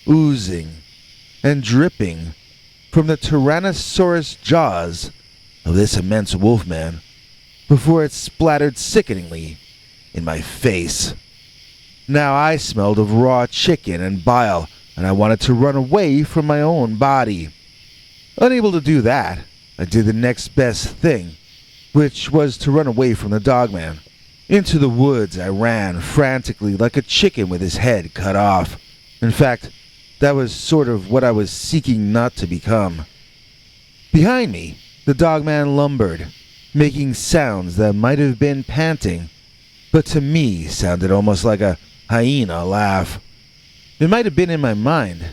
oozing and dripping from the Tyrannosaurus jaws of this immense wolfman before it splattered sickeningly in my face. Now I smelled of raw chicken and bile, and I wanted to run away from my own body. Unable to do that, I did the next best thing, which was to run away from the dogman. Into the woods I ran frantically like a chicken with his head cut off. In fact, that was sort of what I was seeking not to become. Behind me, the dogman lumbered, making sounds that might have been panting, but to me sounded almost like a hyena laugh. It might have been in my mind,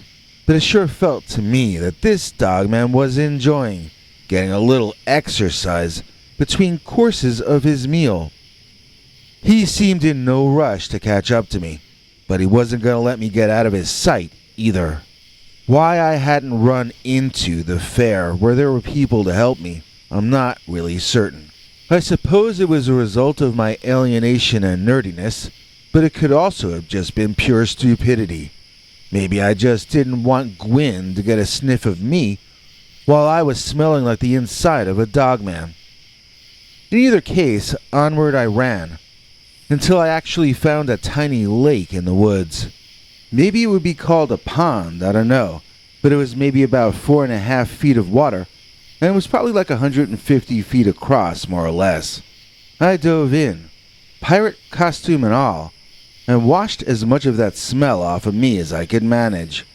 but it sure felt to me that this dogman was enjoying getting a little exercise between courses of his meal. He seemed in no rush to catch up to me, but he wasn't going to let me get out of his sight either. Why I hadn't run into the fair where there were people to help me, I'm not really certain. I suppose it was a result of my alienation and nerdiness, but it could also have just been pure stupidity. Maybe I just didn't want Gwyn to get a sniff of me while I was smelling like the inside of a dogman. In either case, onward I ran, until I actually found a tiny lake in the woods. Maybe it would be called a pond, I don't know, but it was maybe about 4.5 feet of water, and it was probably like 150 feet across, more or less. I dove in, pirate costume and all, and washed as much of that smell off of me as I could manage.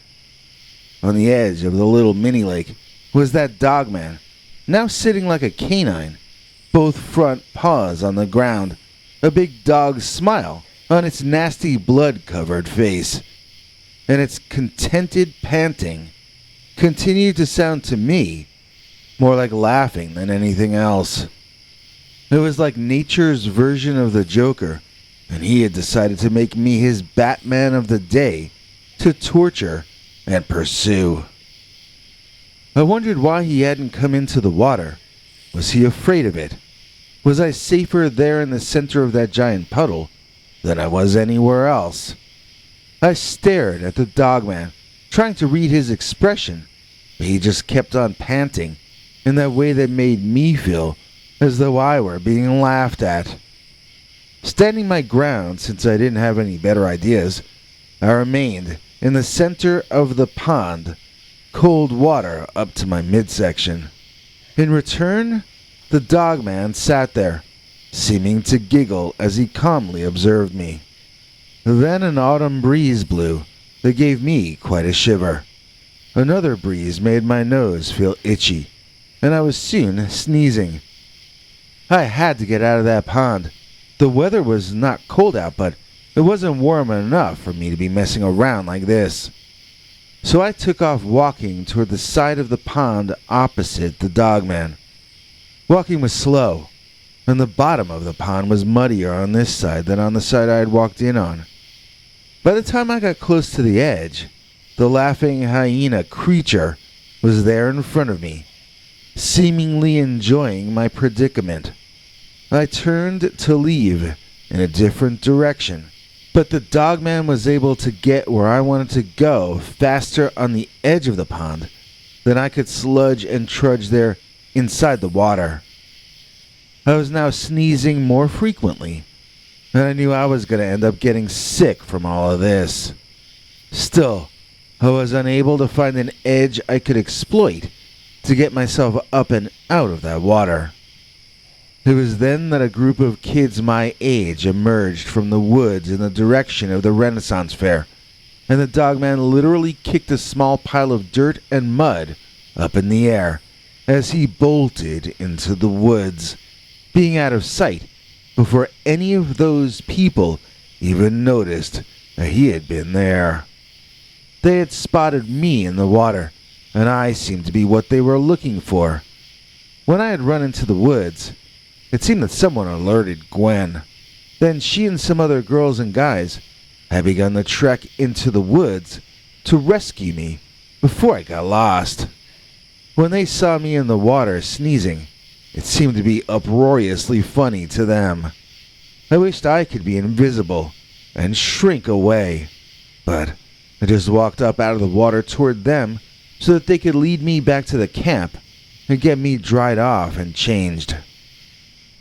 On the edge of the little mini lake was that dogman, now sitting like a canine, both front paws on the ground, a big dog's smile on its nasty blood-covered face, and its contented panting continued to sound to me more like laughing than anything else. It was like nature's version of the Joker, and he had decided to make me his Batman of the day to torture and pursue. I wondered why he hadn't come into the water. Was he afraid of it? Was I safer there in the center of that giant puddle than I was anywhere else? I stared at the dogman, trying to read his expression, but he just kept on panting in that way that made me feel as though I were being laughed at. Standing my ground, since I didn't have any better ideas, I remained in the center of the pond, cold water up to my midsection. In return, the dogman sat there, seeming to giggle as he calmly observed me. Then an autumn breeze blew that gave me quite a shiver. Another breeze made my nose feel itchy, and I was soon sneezing. I had to get out of that pond. The weather was not cold out, but it wasn't warm enough for me to be messing around like this. So I took off walking toward the side of the pond opposite the dogman. Walking was slow, and the bottom of the pond was muddier on this side than on the side I had walked in on. By the time I got close to the edge, the laughing hyena creature was there in front of me, seemingly enjoying my predicament. I turned to leave in a different direction, but the dogman was able to get where I wanted to go faster on the edge of the pond than I could sludge and trudge there inside the water. I was now sneezing more frequently, and I knew I was going to end up getting sick from all of this. Still, I was unable to find an edge I could exploit to get myself up and out of that water. It was then that a group of kids my age emerged from the woods in the direction of the Renaissance Fair, and the dogman literally kicked a small pile of dirt and mud up in the air as he bolted into the woods, being out of sight before any of those people even noticed that he had been there. They had spotted me in the water, and I seemed to be what they were looking for. When I had run into the woods, it seemed that someone alerted Gwen. Then she and some other girls and guys had begun the trek into the woods to rescue me before I got lost. When they saw me in the water sneezing, it seemed to be uproariously funny to them. I wished I could be invisible and shrink away, but I just walked up out of the water toward them so that they could lead me back to the camp and get me dried off and changed.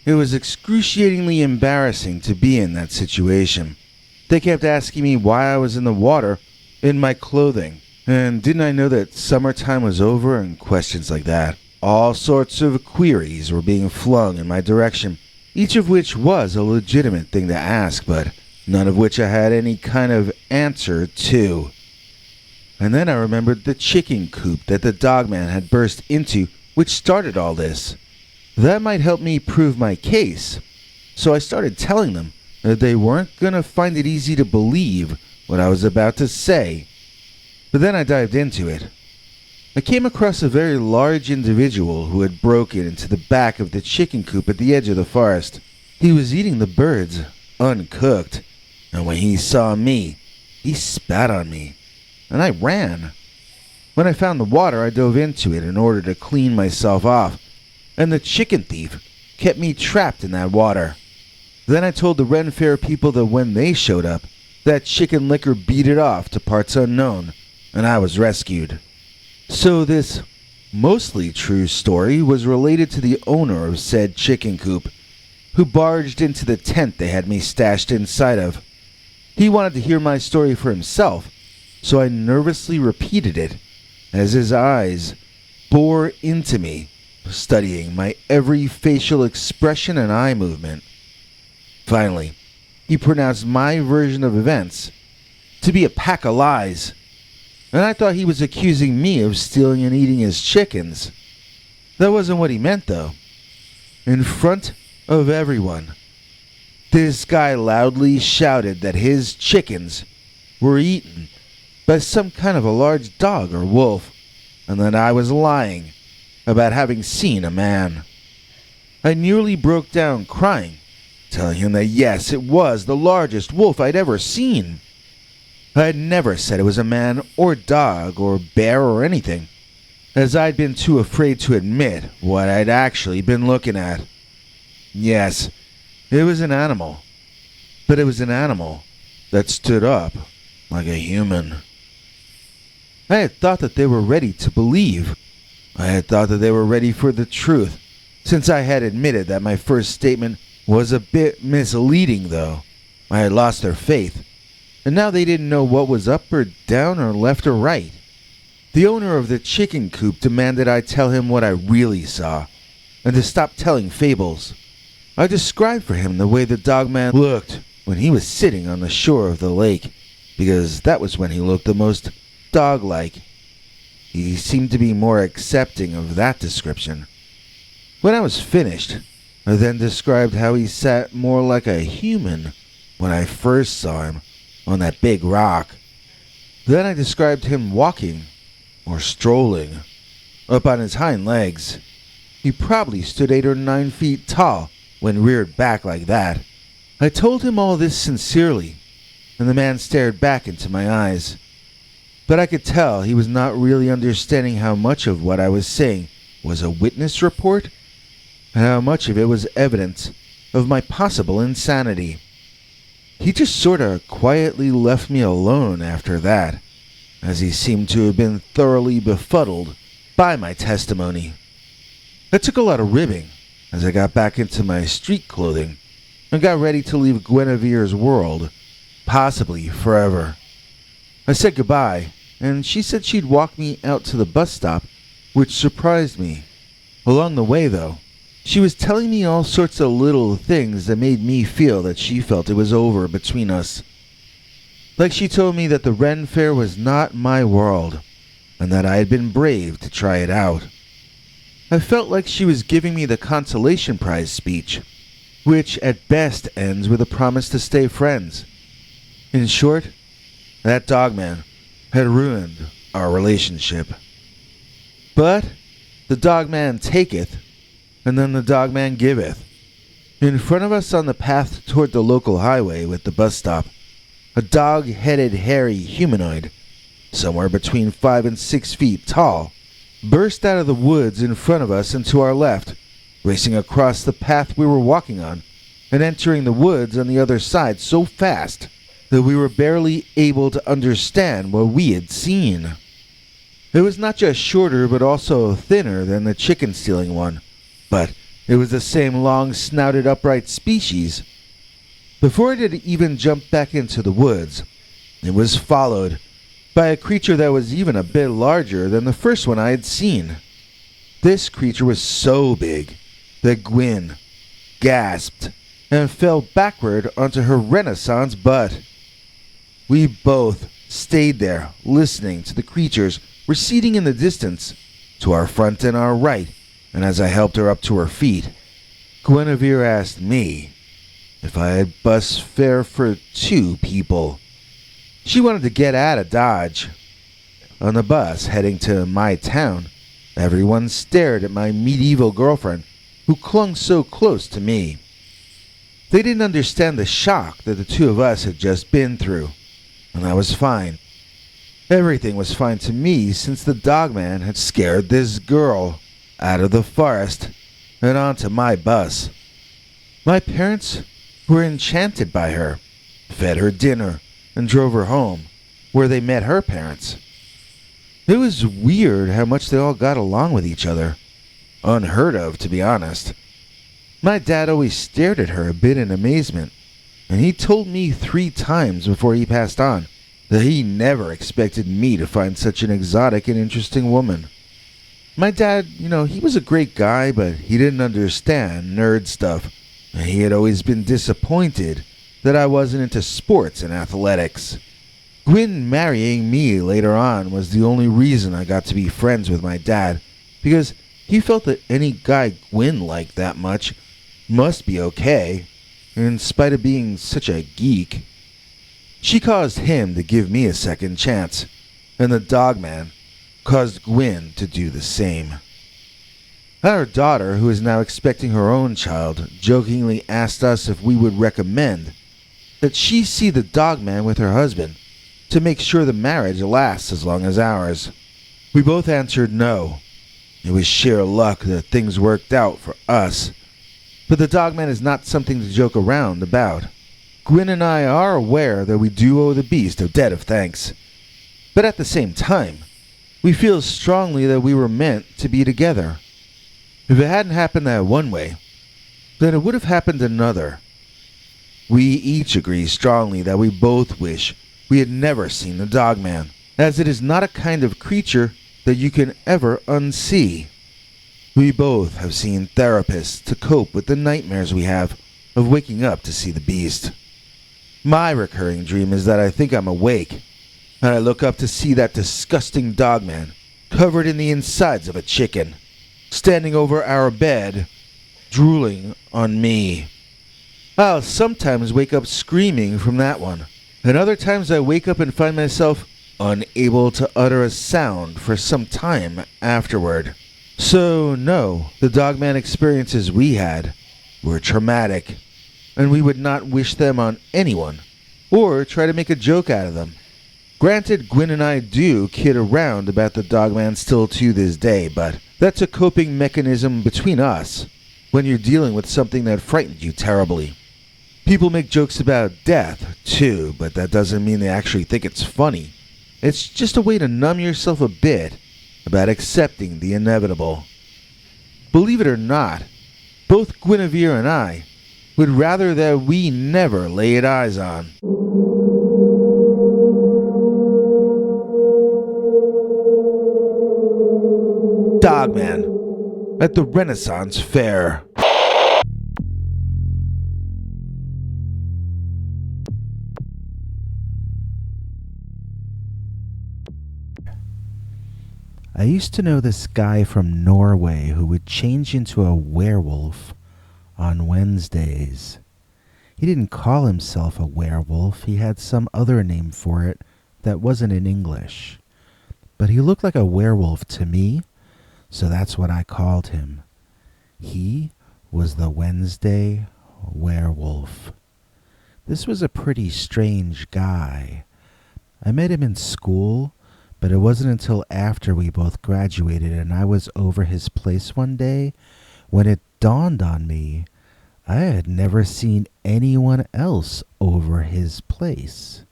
It was excruciatingly embarrassing to be in that situation. They kept asking me why I was in the water in my clothing, and didn't I know that summertime was over, and questions like that. All sorts of queries were being flung in my direction, each of which was a legitimate thing to ask, but none of which I had any kind of answer to. And then I remembered the chicken coop that the dogman had burst into, which started all this. That might help me prove my case, so I started telling them that they weren't going to find it easy to believe what I was about to say. But then I dived into it. I came across a very large individual who had broken into the back of the chicken coop at the edge of the forest. He was eating the birds, uncooked, and when he saw me, he spat on me, and I ran. When I found the water, I dove into it in order to clean myself off, and the chicken thief kept me trapped in that water. Then I told the Ren Fair people that when they showed up, that chicken liquor beat it off to parts unknown, and I was rescued. So this mostly true story was related to the owner of said chicken coop, who barged into the tent they had me stashed inside of. He wanted to hear my story for himself, so I nervously repeated it as his eyes bore into me, studying my every facial expression and eye movement. Finally, he pronounced my version of events to be a pack of lies, and I thought he was accusing me of stealing and eating his chickens. That wasn't what he meant, though. In front of everyone, this guy loudly shouted that his chickens were eaten by some kind of a large dog or wolf, and that I was lying about having seen a man. I nearly broke down crying, telling him that yes, it was the largest wolf I'd ever seen. I had never said it was a man or dog or bear or anything, as I'd been too afraid to admit what I'd actually been looking at. Yes, it was an animal, but it was an animal that stood up like a human. I had thought that they were ready to believe. I had thought that they were ready for the truth, since I had admitted that my first statement was a bit misleading, though. I had lost their faith, and now they didn't know what was up or down or left or right. The owner of the chicken coop demanded I tell him what I really saw, and to stop telling fables. I described for him the way the dogman looked when he was sitting on the shore of the lake, because that was when he looked the most dog-like. He seemed to be more accepting of that description. When I was finished, I then described how he sat more like a human when I first saw him on that big rock. Then I described him walking, or strolling, up on his hind legs. He probably stood 8 or 9 feet tall when reared back like that. I told him all this sincerely, and the man stared back into my eyes. But I could tell he was not really understanding how much of what I was saying was a witness report, and how much of it was evidence of my possible insanity. He just sorta quietly left me alone after that, as he seemed to have been thoroughly befuddled by my testimony. I took a lot of ribbing as I got back into my street clothing and got ready to leave Guinevere's world, possibly forever. I said goodbye, and she said she'd walk me out to the bus stop, which surprised me. Along the way, though, she was telling me all sorts of little things that made me feel that she felt it was over between us. Like she told me that the Ren Fair was not my world, and that I had been brave to try it out. I felt like she was giving me the consolation prize speech, which at best ends with a promise to stay friends. In short, that dogman had ruined our relationship. But the dogman taketh, and then the dogman giveth. In front of us on the path toward the local highway with the bus stop, a dog-headed hairy humanoid, somewhere between 5 and 6 feet tall, burst out of the woods in front of us and to our left, racing across the path we were walking on, and entering the woods on the other side so fast that we were barely able to understand what we had seen. It was not just shorter but also thinner than the chicken-stealing one, but it was the same long-snouted upright species. Before it had even jumped back into the woods, it was followed by a creature that was even a bit larger than the first one I had seen. This creature was so big that Gwyn gasped and fell backward onto her Renaissance butt. We both stayed there, listening to the creatures receding in the distance, to our front and our right, and as I helped her up to her feet, Guinevere asked me if I had bus fare for 2 people. She wanted to get out of Dodge. On the bus heading to my town, everyone stared at my medieval girlfriend, who clung so close to me. They didn't understand the shock that the 2 of us had just been through, and I was fine. Everything was fine to me since the dogman had scared this girl out of the forest and onto my bus. My parents were enchanted by her, fed her dinner, and drove her home, where they met her parents. It was weird how much they all got along with each other. Unheard of, to be honest. My dad always stared at her a bit in amazement, and he told me 3 times before he passed on that he never expected me to find such an exotic and interesting woman. My dad, he was a great guy, but he didn't understand nerd stuff, and he had always been disappointed that I wasn't into sports and athletics. Gwyn marrying me later on was the only reason I got to be friends with my dad, because he felt that any guy Gwyn liked that much must be okay, in spite of being such a geek. She caused him to give me a second chance, and the dogman caused Gwyn to do the same. Our daughter, who is now expecting her own child, jokingly asked us if we would recommend that she see the dogman with her husband to make sure the marriage lasts as long as ours. We both answered no. It was sheer luck that things worked out for us. But the dogman is not something to joke around about. Gwyn and I are aware that we do owe the beast a debt of thanks. But at the same time, we feel strongly that we were meant to be together. If it hadn't happened that one way, then it would have happened another. We each agree strongly that we both wish we had never seen the dogman, as it is not a kind of creature that you can ever unsee. We both have seen therapists to cope with the nightmares we have of waking up to see the beast. My recurring dream is that I think I'm awake, and I look up to see that disgusting dogman covered in the insides of a chicken, standing over our bed, drooling on me. I'll sometimes wake up screaming from that one, and other times I wake up and find myself unable to utter a sound for some time afterward. So no, the dogman experiences we had were traumatic, and we would not wish them on anyone, or try to make a joke out of them. Granted, Gwyn and I do kid around about the dogman still to this day, but that's a coping mechanism between us when you're dealing with something that frightened you terribly. People make jokes about death, too, but that doesn't mean they actually think it's funny. It's just a way to numb yourself a bit about accepting the inevitable. Believe it or not, both Guinevere and I would rather that we never laid eyes on. Dogman at the Renaissance Fair. I used to know this guy from Norway who would change into a werewolf on Wednesdays. He didn't call himself a werewolf, he had some other name for it that wasn't in English. But he looked like a werewolf to me, so that's what I called him. He was the Wednesday werewolf. This was a pretty strange guy. I met him in school, but it wasn't until after we both graduated and I was over his place one day when it dawned on me I had never seen anyone else over his place.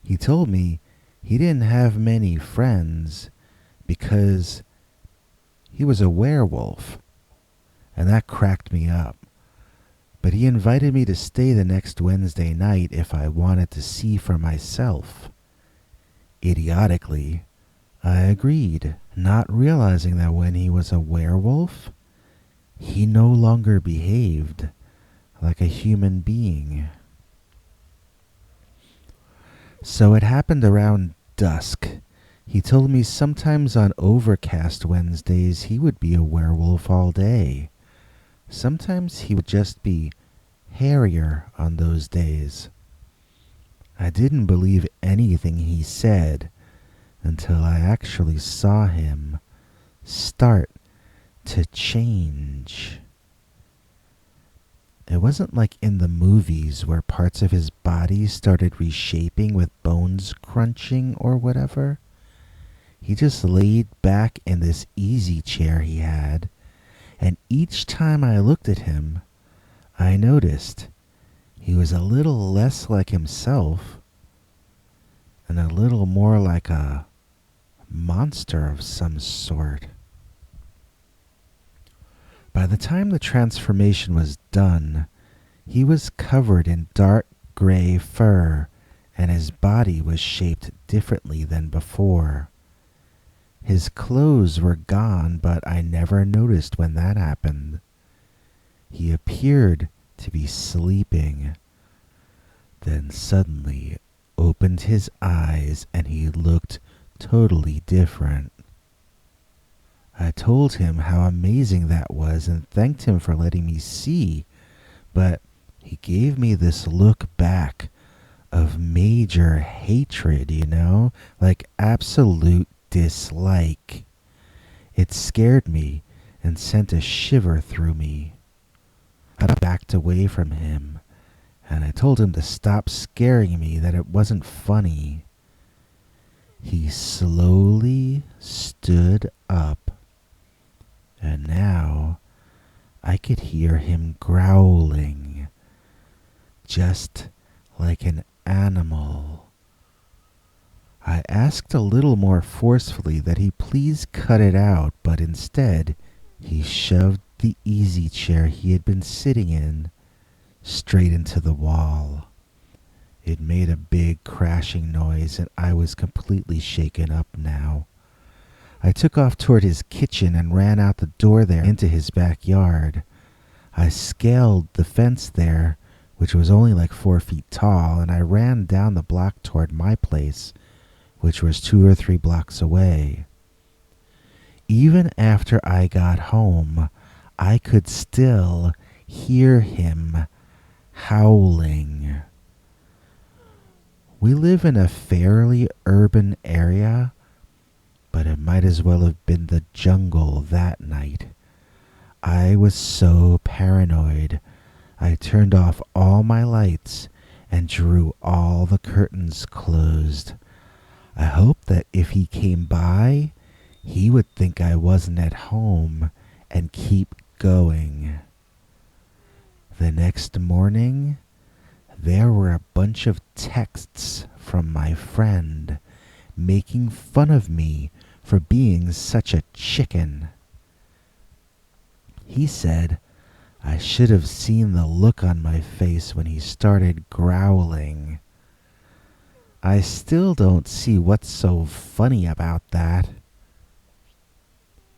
He told me he didn't have many friends because he was a werewolf, and that cracked me up. But he invited me to stay the next Wednesday night if I wanted to see for myself. Idiotically, I agreed, not realizing that when he was a werewolf, he no longer behaved like a human being. So it happened around dusk. He told me sometimes on overcast Wednesdays he would be a werewolf all day. Sometimes he would just be hairier on those days. I didn't believe anything he said until I actually saw him start to change. It wasn't like in the movies where parts of his body started reshaping with bones crunching or whatever. He just laid back in this easy chair he had, and each time I looked at him, I noticed he was a little less like himself and a little more like a monster of some sort. By the time the transformation was done, he was covered in dark gray fur, and his body was shaped differently than before. His clothes were gone, but I never noticed when that happened. He appeared to be sleeping, then suddenly opened his eyes and he looked totally different. I told him how amazing that was and thanked him for letting me see, but he gave me this look back of major hatred, like absolute dislike. It scared me and sent a shiver through me. I backed away from him, and I told him to stop scaring me, that it wasn't funny. He slowly stood up, and now I could hear him growling, just like an animal. I asked a little more forcefully that he please cut it out, but instead he shoved the easy chair he had been sitting in straight into the wall. It made a big crashing noise, and I was completely shaken up now. I took off toward his kitchen and ran out the door there into his backyard. I scaled the fence there, which was only like 4 feet tall, and I ran down the block toward my place, which was 2 or 3 blocks away. Even after I got home, I could still hear him howling. We live in a fairly urban area, but it might as well have been the jungle that night. I was so paranoid, I turned off all my lights and drew all the curtains closed. I hoped that if he came by, he would think I wasn't at home and keep going. The next morning, there were a bunch of texts from my friend making fun of me for being such a chicken. He said I should have seen the look on my face when he started growling. I still don't see what's so funny about that.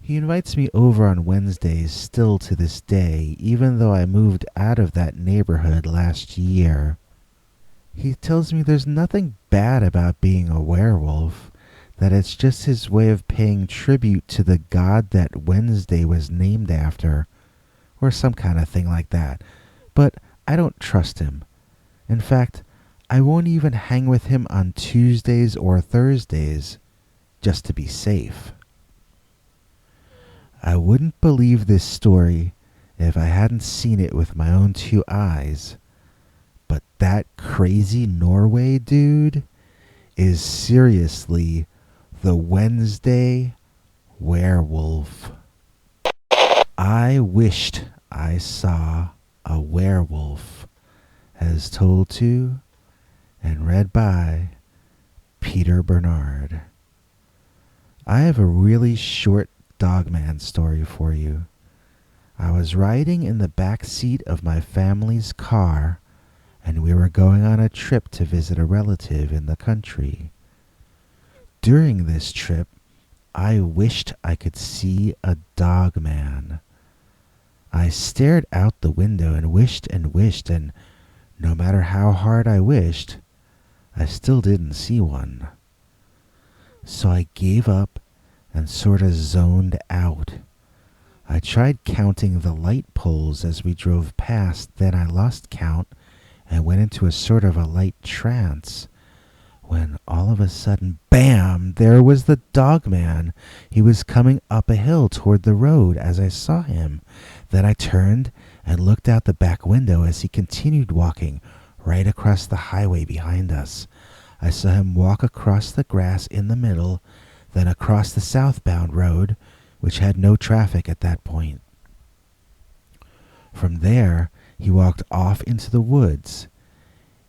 He invites me over on Wednesdays still to this day, even though I moved out of that neighborhood last year. He tells me there's nothing bad about being a werewolf, that it's just his way of paying tribute to the god that Wednesday was named after, or some kind of thing like that. But I don't trust him. In fact, I won't even hang with him on Tuesdays or Thursdays, just to be safe. I wouldn't believe this story if I hadn't seen it with my own two eyes. But that crazy Norway dude is seriously the Wednesday werewolf. I wished I saw a werewolf, as told to and read by Peter Bernard. I have a really short Dogman story for you. I was riding in the back seat of my family's car, and we were going on a trip to visit a relative in the country. During this trip, I wished I could see a Dogman. I stared out the window and wished, and no matter how hard I wished, I still didn't see one. So I gave up and sort of zoned out. I tried counting the light poles as we drove past, then I lost count and went into a sort of a light trance, when all of a sudden, bam, there was the Dogman. He was coming up a hill toward the road as I saw him. Then I turned and looked out the back window as he continued walking right across the highway behind us. I saw him walk across the grass in the middle, then across the southbound road, which had no traffic at that point. From there, he walked off into the woods.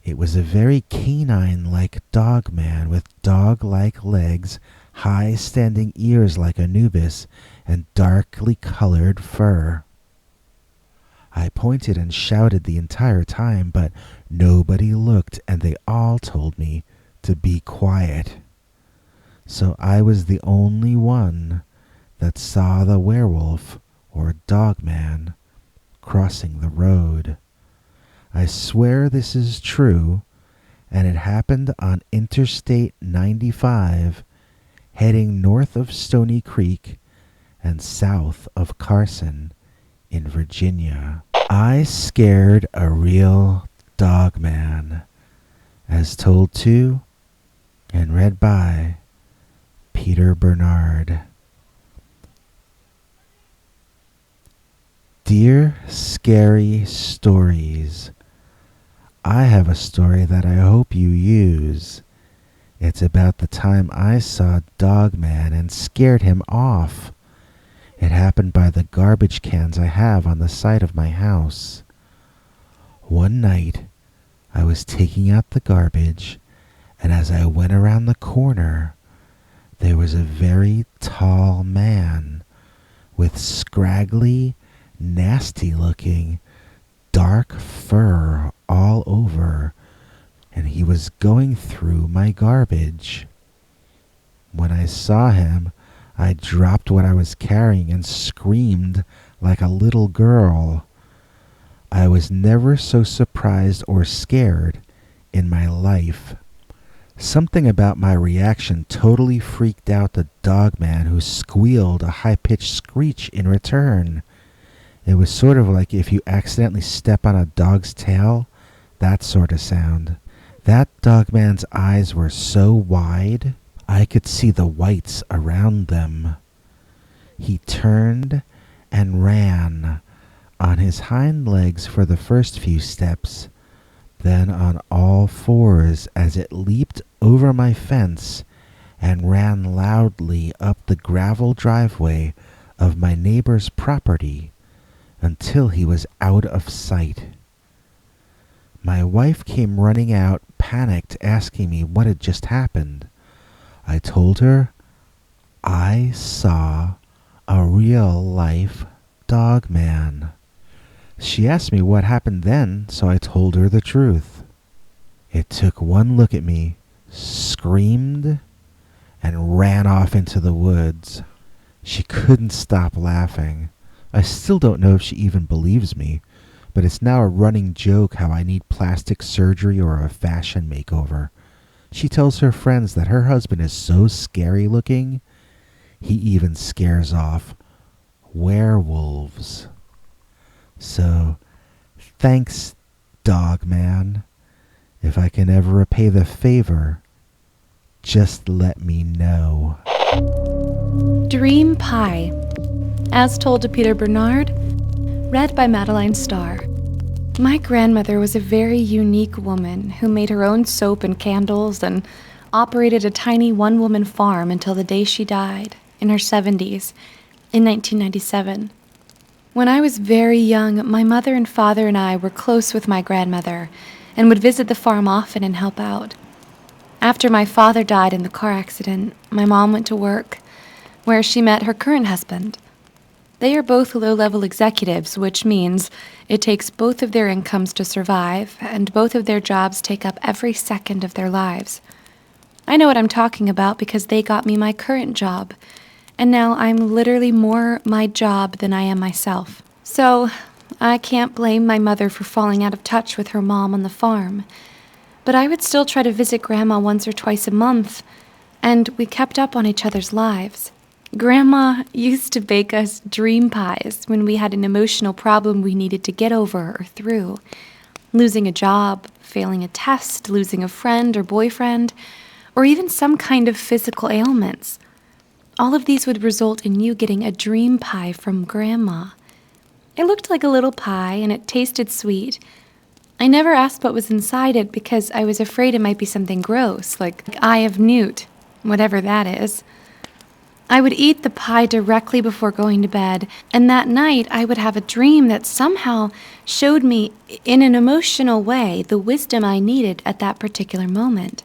It was a very canine-like Dogman with dog-like legs, high standing ears like Anubis, and darkly colored fur. I pointed and shouted the entire time, but nobody looked, and they all told me to be quiet. So I was the only one that saw the werewolf, or Dogman, crossing the road. I swear this is true, and it happened on Interstate 95, heading north of Stony Creek and south of Carson in Virginia. I scared a real Dogman, as told to and read by Peter Bernard. Dear Scary Stories, I have a story that I hope you use. It's about the time I saw Dogman and scared him off. It happened by the garbage cans I have on the side of my house. One night, I was taking out the garbage, and as I went around the corner, there was a very tall man with scraggly, nasty-looking, dark fur all over, and he was going through my garbage. When I saw him, I dropped what I was carrying and screamed like a little girl. I was never so surprised or scared in my life. Something about my reaction totally freaked out the Dogman, who squealed a high-pitched screech in return. It was sort of like if you accidentally step on a dog's tail, that sort of sound. That Dogman's eyes were so wide, I could see the whites around them. He turned and ran on his hind legs for the first few steps, then on all fours as it leaped over my fence and ran loudly up the gravel driveway of my neighbor's property until he was out of sight. My wife came running out, panicked, asking me what had just happened. I told her I saw a real-life Dogman. She asked me what happened then, so I told her the truth. It took one look at me, screamed, and ran off into the woods. She couldn't stop laughing. I still don't know if she even believes me, but it's now a running joke how I need plastic surgery or a fashion makeover. She tells her friends that her husband is so scary looking, he even scares off werewolves. So, thanks, Dogman. If I can ever repay the favor, just let me know. Dream Pie. As told to Peter Bernard, read by Madeline Starr. My grandmother was a very unique woman who made her own soap and candles and operated a tiny one-woman farm until the day she died, in her 70s, in 1997. When I was very young, my mother and father and I were close with my grandmother and would visit the farm often and help out. After my father died in the car accident, my mom went to work, where she met her current husband. They are both low-level executives, which means it takes both of their incomes to survive, and both of their jobs take up every second of their lives. I know what I'm talking about because they got me my current job, and now I'm literally more my job than I am myself. So, I can't blame my mother for falling out of touch with her mom on the farm, but I would still try to visit Grandma once or twice a month, and we kept up on each other's lives. Grandma used to bake us dream pies when we had an emotional problem we needed to get over or through. Losing a job, failing a test, losing a friend or boyfriend, or even some kind of physical ailments. All of these would result in you getting a dream pie from Grandma. It looked like a little pie and it tasted sweet. I never asked what was inside it because I was afraid it might be something gross, like Eye of Newt, whatever that is. I would eat the pie directly before going to bed, and that night I would have a dream that somehow showed me, in an emotional way, the wisdom I needed at that particular moment.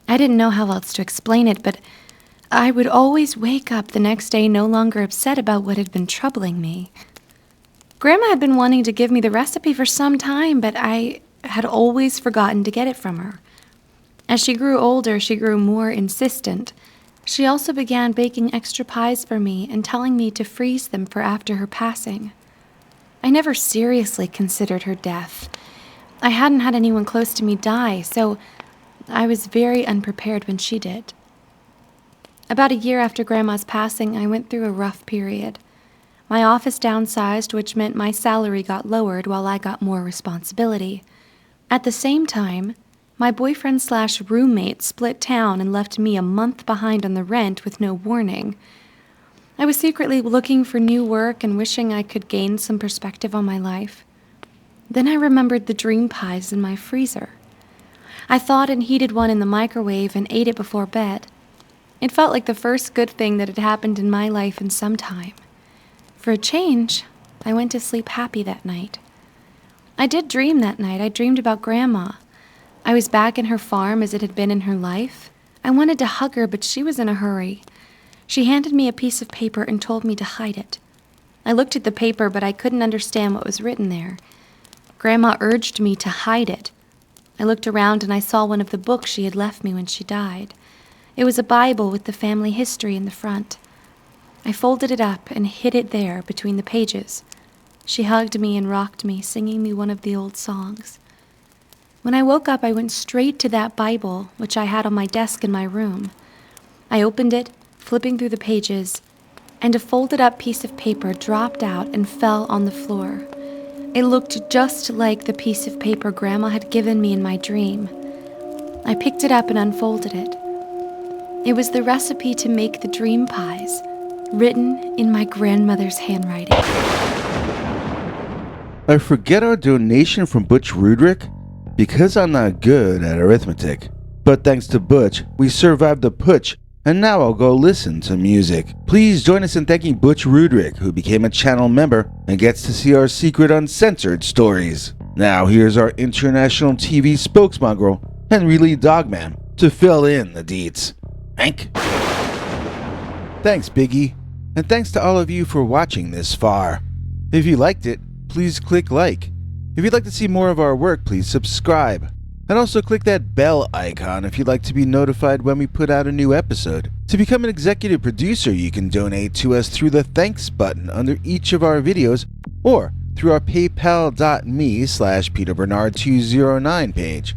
I didn't know how else to explain it, but I would always wake up the next day no longer upset about what had been troubling me. Grandma had been wanting to give me the recipe for some time, but I had always forgotten to get it from her. As she grew older, she grew more insistent. She also began baking extra pies for me and telling me to freeze them for after her passing. I never seriously considered her death. I hadn't had anyone close to me die, so I was very unprepared when she did. About a year after Grandma's passing, I went through a rough period. My office downsized, which meant my salary got lowered while I got more responsibility. At the same time, my boyfriend/roommate split town and left me a month behind on the rent with no warning. I was secretly looking for new work and wishing I could gain some perspective on my life. Then I remembered the dream pies in my freezer. I thawed and heated one in the microwave and ate it before bed. It felt like the first good thing that had happened in my life in some time. For a change, I went to sleep happy that night. I did dream that night. I dreamed about Grandma. I was back in her farm as it had been in her life. I wanted to hug her, but she was in a hurry. She handed me a piece of paper and told me to hide it. I looked at the paper, but I couldn't understand what was written there. Grandma urged me to hide it. I looked around and I saw one of the books she had left me when she died. It was a Bible with the family history in the front. I folded it up and hid it there between the pages. She hugged me and rocked me, singing me one of the old songs. When I woke up, I went straight to that Bible, which I had on my desk in my room. I opened it, flipping through the pages, and a folded-up piece of paper dropped out and fell on the floor. It looked just like the piece of paper Grandma had given me in my dream. I picked it up and unfolded it. It was the recipe to make the dream pies, written in my grandmother's handwriting. I forget our donation from Butch Rudrick because I'm not good at arithmetic. But thanks to Butch, we survived the putsch, and now I'll go listen to music. Please join us in thanking Butch Rudrick, who became a channel member and gets to see our secret uncensored stories. Now here's our international TV spokesmongrel, Henry Lee Dogman, to fill in the deets. Hank? Thanks, Biggie. And thanks to all of you for watching this far. If you liked it, please click like. If you'd like to see more of our work, please subscribe. And also click that bell icon if you'd like to be notified when we put out a new episode. To become an executive producer, you can donate to us through the thanks button under each of our videos or through our paypal.me/PeterBernard209 page.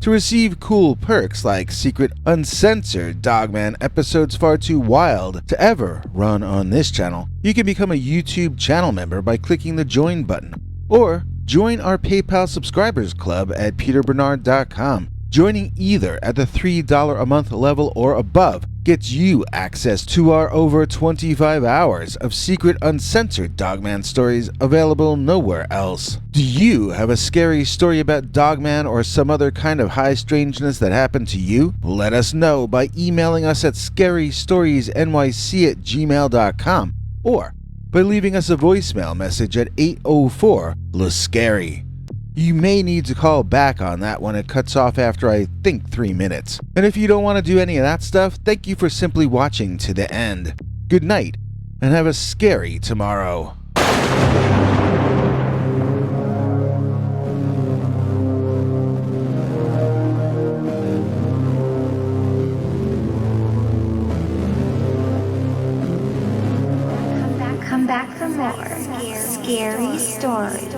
To receive cool perks like secret uncensored Dogman episodes far too wild to ever run on this channel, you can become a YouTube channel member by clicking the join button, or join our PayPal subscribers club at peterbernard.com. Joining either at the $3 a month level or above gets you access to our over 25 hours of secret uncensored Dogman stories available nowhere else. Do you have a scary story about Dogman or some other kind of high strangeness that happened to you? Let us know by emailing us at scarystoriesnyc@gmail.com or by leaving us a voicemail message at 804-LA-SCARY. You may need to call back on that when it cuts off after I think 3 minutes. And if you don't want to do any of that stuff, thank you for simply watching to the end. Good night, and have a scary tomorrow. Come back for more scary stories.